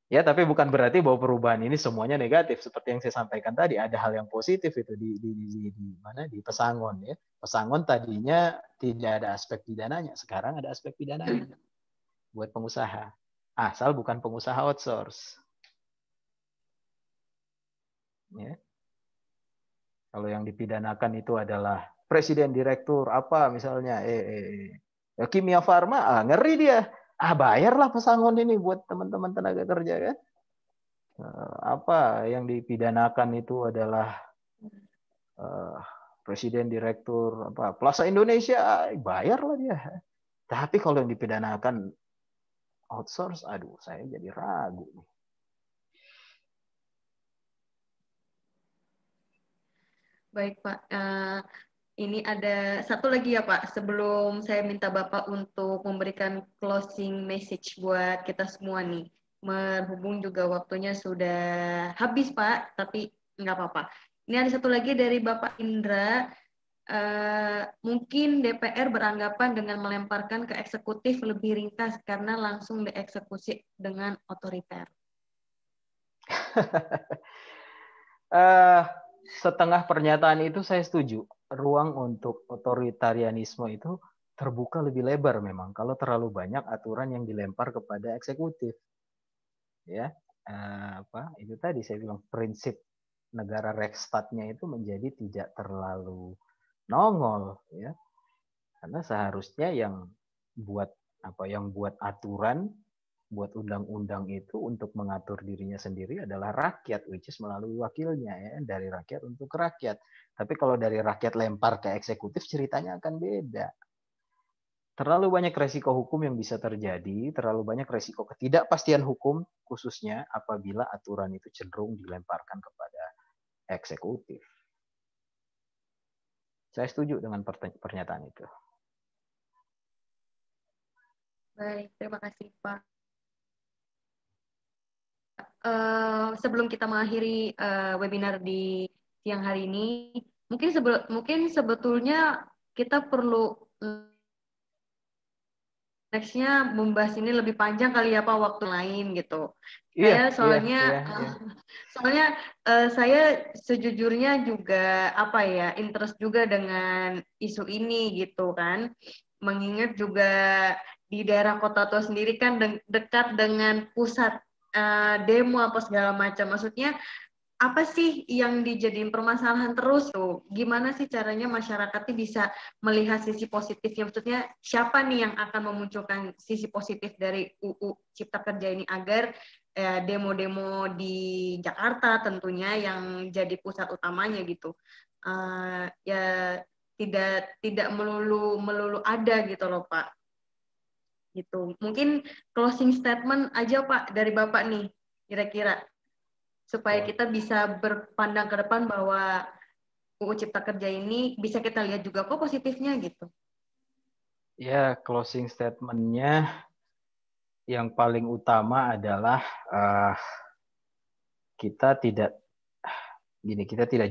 Ya, tapi bukan berarti bahwa perubahan ini semuanya negatif. Seperti yang saya sampaikan tadi, ada hal yang positif itu di mana di Pesangon ya. Pesangon tadinya tidak ada aspek pidananya, sekarang ada aspek pidananya buat pengusaha. Asal bukan pengusaha outsource. Ya. Kalau yang dipidanakan itu adalah presiden direktur apa misalnya Kimia Farma, ngeri dia. Bayarlah Pesangon ini buat teman-teman tenaga kerja kan. Apa yang dipidanakan itu adalah presiden direktur apa Plaza Indonesia, bayarlah dia. Tapi kalau yang dipidanakan outsource, aduh saya jadi ragu nih. Baik Pak, ini ada satu lagi ya Pak, sebelum saya minta Bapak untuk memberikan closing message buat kita semua nih. Berhubung juga waktunya sudah habis Pak, tapi nggak apa-apa. Ini ada satu lagi dari Bapak Indra, mungkin DPR beranggapan dengan melemparkan ke eksekutif lebih ringkas karena langsung dieksekusi dengan otoriter. Setengah pernyataan itu saya setuju. Ruang untuk otoritarianisme itu terbuka lebih lebar memang kalau terlalu banyak aturan yang dilempar kepada eksekutif. Ya, itu tadi saya bilang prinsip negara Rechtsstaatnya itu menjadi tidak terlalu nongol ya. Karena seharusnya yang buat buat aturan, buat undang-undang itu untuk mengatur dirinya sendiri adalah rakyat, which is melalui wakilnya ya, dari rakyat untuk rakyat. Tapi kalau dari rakyat lempar ke eksekutif ceritanya akan beda. Terlalu banyak resiko hukum yang bisa terjadi, terlalu banyak resiko ketidakpastian hukum khususnya apabila aturan itu cenderung dilemparkan kepada eksekutif. Saya setuju dengan pernyataan itu. Baik, terima kasih Pak. Sebelum kita mengakhiri webinar di siang hari ini, mungkin sebetulnya kita perlu nextnya membahas ini lebih panjang kali ya Pak, waktu lain gitu. Iya. Soalnya saya sejujurnya juga interest juga dengan isu ini gitu kan. Mengingat juga di daerah Kota Tua sendiri kan dekat dengan pusat demo apa segala macam. Maksudnya apa sih yang dijadiin permasalahan terus tuh? Gimana sih caranya masyarakatnya bisa melihat sisi positifnya? Maksudnya siapa nih yang akan memunculkan sisi positif dari UU Cipta Kerja ini agar demo-demo di Jakarta tentunya yang jadi pusat utamanya gitu. Ya tidak melulu ada gitu loh Pak. Gitu. Mungkin closing statement aja Pak dari Bapak nih kira-kira, supaya kita bisa berpandang ke depan bahwa UU Cipta Kerja ini bisa kita lihat juga kok positifnya gitu. Ya, closing statement-nya yang paling utama adalah kita tidak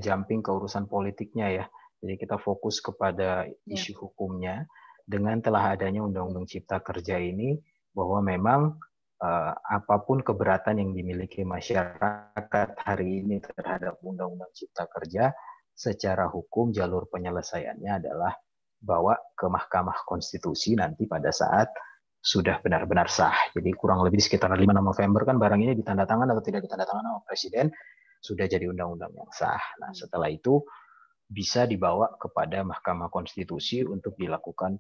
jumping ke urusan politiknya ya. Jadi kita fokus kepada isu hukumnya dengan telah adanya Undang-Undang Cipta Kerja ini, bahwa memang apapun keberatan yang dimiliki masyarakat hari ini terhadap Undang-Undang Cipta Kerja, secara hukum jalur penyelesaiannya adalah bawa ke Mahkamah Konstitusi nanti pada saat sudah benar-benar sah. Jadi kurang lebih di sekitar 5 November kan barang ini ditandatangan atau tidak ditandatangan oleh Presiden, sudah jadi undang-undang yang sah. Nah, setelah itu bisa dibawa kepada Mahkamah Konstitusi untuk dilakukan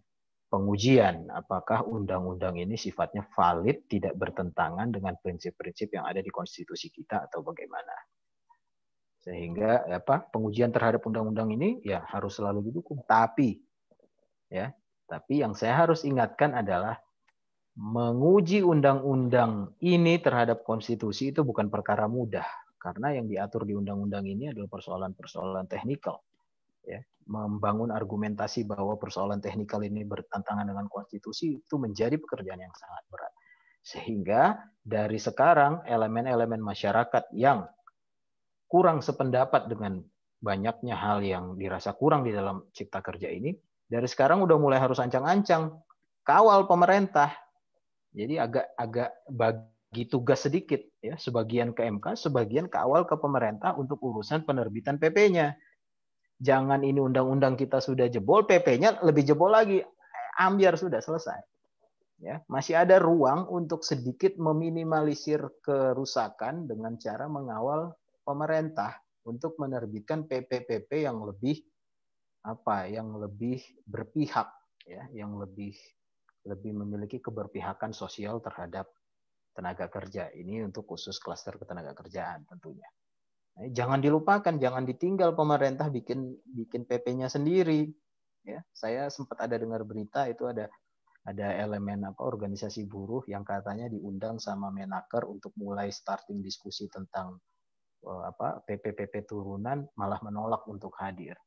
pengujian apakah undang-undang ini sifatnya valid, tidak bertentangan dengan prinsip-prinsip yang ada di konstitusi kita atau bagaimana. Sehingga pengujian terhadap undang-undang ini ya harus selalu didukung. Tapi yang saya harus ingatkan adalah menguji undang-undang ini terhadap konstitusi itu bukan perkara mudah, karena yang diatur di undang-undang ini adalah persoalan-persoalan teknikal. Ya, membangun argumentasi bahwa persoalan teknikal ini bertentangan dengan konstitusi itu menjadi pekerjaan yang sangat berat. Sehingga dari sekarang elemen-elemen masyarakat yang kurang sependapat dengan banyaknya hal yang dirasa kurang di dalam Cipta Kerja ini, dari sekarang udah mulai harus ancang-ancang kawal pemerintah. Jadi agak bagi tugas sedikit ya, sebagian ke MK, sebagian kawal ke pemerintah untuk urusan penerbitan PP-nya. Jangan ini undang-undang kita sudah jebol, PP-nya lebih jebol lagi, ambiar sudah selesai. Ya, masih ada ruang untuk sedikit meminimalisir kerusakan dengan cara mengawal pemerintah untuk menerbitkan PP-PP yang lebih berpihak ya, yang lebih memiliki keberpihakan sosial terhadap tenaga kerja. Ini untuk khusus klaster ketenaga kerjaan tentunya. Nah, jangan dilupakan, jangan ditinggal pemerintah bikin PP-nya sendiri. Ya, saya sempat ada dengar berita itu ada elemen organisasi buruh yang katanya diundang sama Menaker untuk mulai starting diskusi tentang PP turunan, malah menolak untuk hadir.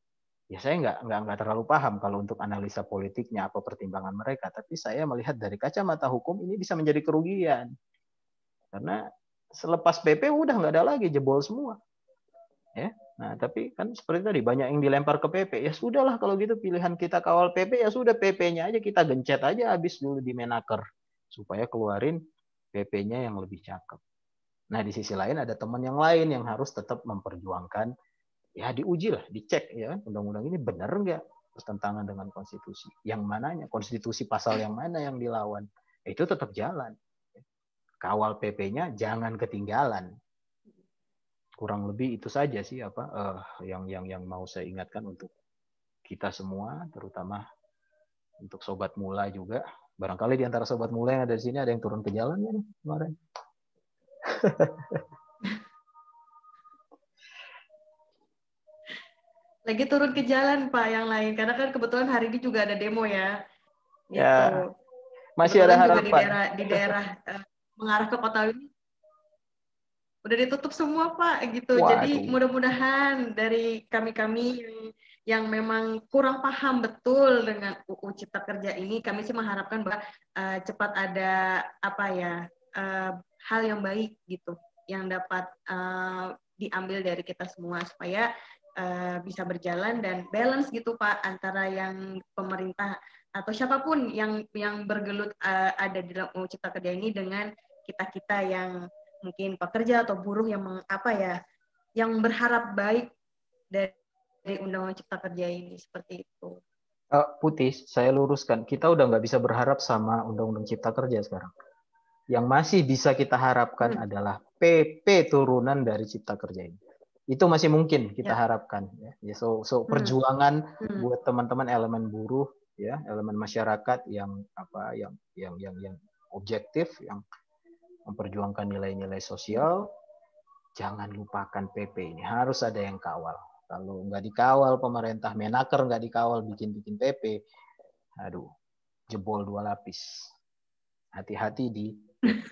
Ya saya nggak terlalu paham kalau untuk analisa politiknya apa pertimbangan mereka, tapi saya melihat dari kacamata hukum ini bisa menjadi kerugian. Karena selepas PP udah nggak ada lagi, jebol semua. Ya. Nah, tapi kan seperti tadi banyak yang dilempar ke PP. Ya sudahlah kalau gitu pilihan kita kawal PP, ya sudah PP-nya aja kita gencet aja habis dulu di Menaker supaya keluarin PP-nya yang lebih cakep. Nah, di sisi lain ada teman yang lain yang harus tetap memperjuangkan, ya diuji lah, dicek ya undang-undang ini benar nggak bertentangan dengan konstitusi. Yang mananya, konstitusi pasal yang mana yang dilawan. Itu tetap jalan. Kawal PP-nya jangan ketinggalan. Kurang lebih itu saja sih yang mau saya ingatkan untuk kita semua, terutama untuk sobat mula juga. Barangkali di antara sobat mula yang ada di sini ada yang turun ke jalan ya nih kemarin. Lagi turun ke jalan Pak yang lain, karena kan kebetulan hari ini juga ada demo ya. Gitu. Ya, masih ada harapan. Juga di daerah mengarah ke kota ini udah ditutup semua Pak gitu. Waduh. Jadi mudah-mudahan dari kami yang memang kurang paham betul dengan UU Cipta Kerja ini, kami sih mengharapkan bahwa cepat ada hal yang baik gitu yang dapat diambil dari kita semua supaya bisa berjalan dan balance gitu Pak antara yang pemerintah atau siapapun yang bergelut ada di dalam UU Cipta Kerja ini dengan kita yang mungkin pekerja atau buruh yang yang berharap baik dari Undang-Undang Cipta Kerja ini, seperti itu. Putih, saya luruskan, kita udah nggak bisa berharap sama Undang-Undang Cipta Kerja sekarang. Yang masih bisa kita harapkan adalah PP turunan dari Cipta Kerja ini. Itu masih mungkin kita Ya. harapkan. Ya, so perjuangan buat teman-teman elemen buruh, ya, elemen masyarakat yang yang objektif, yang memperjuangkan nilai-nilai sosial, jangan lupakan PP ini. Harus ada yang kawal. Kalau nggak dikawal pemerintah, Menaker nggak dikawal bikin PP, aduh, jebol 2 lapis. Hati-hati di PP.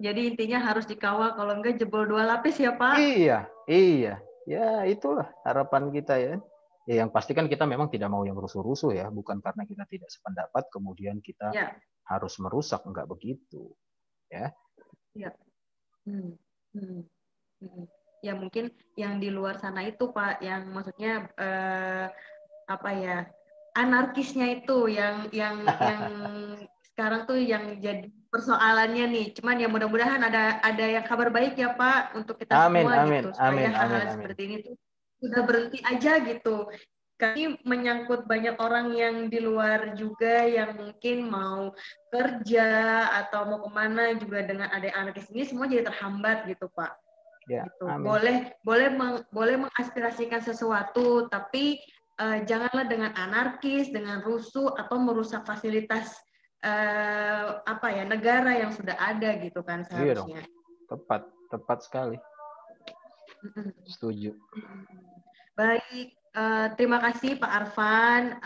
Jadi intinya harus dikawal, kalau enggak jebol 2 lapis ya Pak. Iya. Ya itulah harapan kita ya. Ya yang pasti kan kita memang tidak mau yang rusuh-rusuh ya. Bukan karena kita tidak sependapat kemudian kita harus merusak. Enggak begitu. Ya. Ya mungkin yang di luar sana itu Pak, yang maksudnya anarkisnya itu yang sekarang tuh yang jadi persoalannya nih. Cuman ya mudah-mudahan ada yang kabar baik ya Pak untuk kita semua gitu, supaya hal-hal seperti ini tuh sudah berhenti aja gitu. Kami menyangkut banyak orang yang di luar juga yang mungkin mau kerja atau mau kemana juga dengan ada anarkis ini semua jadi terhambat gitu Pak. Ya, gitu. Boleh mengaspirasikan sesuatu, tapi janganlah dengan anarkis, dengan rusuh atau merusak fasilitas negara yang sudah ada gitu kan seharusnya. Iya dong. Tepat sekali. Setuju. Baik, terima kasih Pak Arfan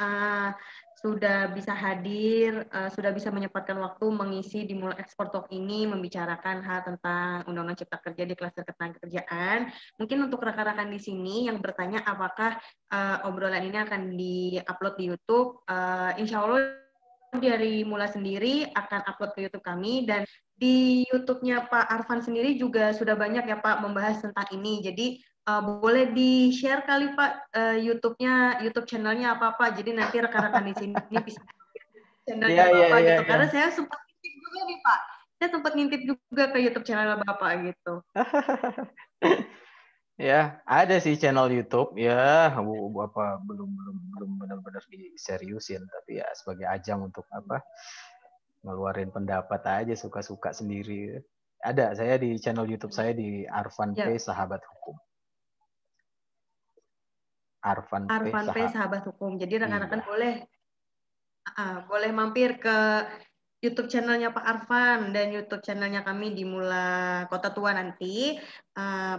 sudah bisa hadir, sudah bisa menyempatkan waktu mengisi di Mula Ekspor Talk ini, membicarakan hal tentang Undang-Undang Cipta Kerja di klaster ketenagakerjaan. Mungkin untuk rekan-rekan di sini yang bertanya apakah obrolan ini akan di-upload di YouTube, insya Allah dari Mula sendiri akan upload ke YouTube kami, dan di YouTube-nya Pak Arfan sendiri juga sudah banyak ya Pak membahas tentang ini. Jadi boleh di-share kali Pak YouTube channelnya apa-apa. Jadi nanti rekan-rekan di sini bisa channelnya Bapak gitu. Karena saya sempat ngintip juga nih Pak. Saya sempat ngintip juga ke YouTube channel Bapak gitu. Ya, ada sih channel YouTube ya, belum benar-benar diseriusin, tapi ya sebagai ajang untuk ngeluarin pendapat aja, suka-suka sendiri. Ada, saya di channel YouTube saya di Arfan P Sahabat Hukum. Arfan P Sahabat Hukum. Jadi rekan-rekan boleh mampir ke YouTube channelnya Pak Arfan dan YouTube channelnya kami di Mula Kota Tua nanti.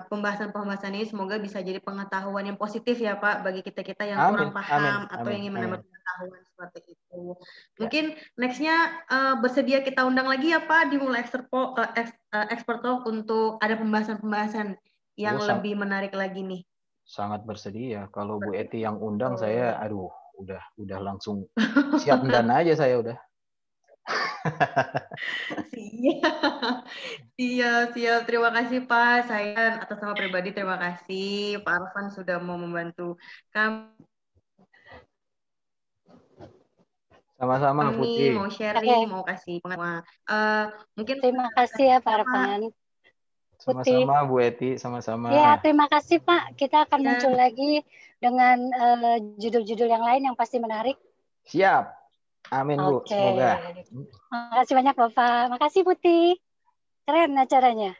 Pembahasan-pembahasan ini semoga bisa jadi pengetahuan yang positif ya Pak bagi kita-kita yang kurang paham atau yang ingin menambah pengetahuan seperti itu. Mungkin nextnya bersedia kita undang lagi ya Pak di Mula Ekspor Talk untuk ada pembahasan-pembahasan yang lebih menarik lagi nih. Sangat bersedia. Kalau Bu Eti yang undang saya, aduh, udah langsung siap dan aja saya udah. Siap. Terima kasih Pak. Saya atas nama pribadi terima kasih Pak Arfan sudah mau membantu kami. Sama-sama Putih. Mau sharing, mau kasih pengetahuan. Mungkin terima kasih ya Pak Arfan. Sama-sama Bu Eti, sama-sama. Ya, terima kasih Pak. Kita akan muncul lagi dengan judul-judul yang lain yang pasti menarik. Siap. Amin Bu, semoga. Makasih banyak Bapak. Makasih Putih. Keren acaranya.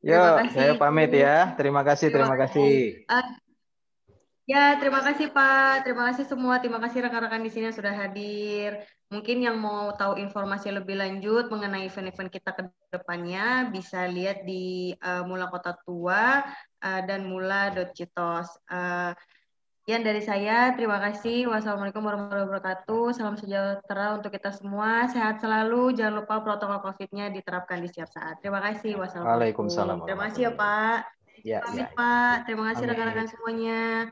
Yuk, saya pamit ya. Terima kasih. Ya, terima kasih Pak. Terima kasih semua. Terima kasih rekan-rekan di sini yang sudah hadir. Mungkin yang mau tahu informasi lebih lanjut mengenai event-event kita ke depannya bisa lihat di Mula Kota Tua dan mula.citos. Sekian dari saya. Terima kasih. Wassalamualaikum warahmatullahi wabarakatuh. Salam sejahtera untuk kita semua. Sehat selalu. Jangan lupa protokol COVID-nya diterapkan di setiap saat. Terima kasih. Wassalamualaikum. Waalaikumsalam. Terima kasih ya Pak. Ya. Pak. Terima kasih rekan-rekan semuanya.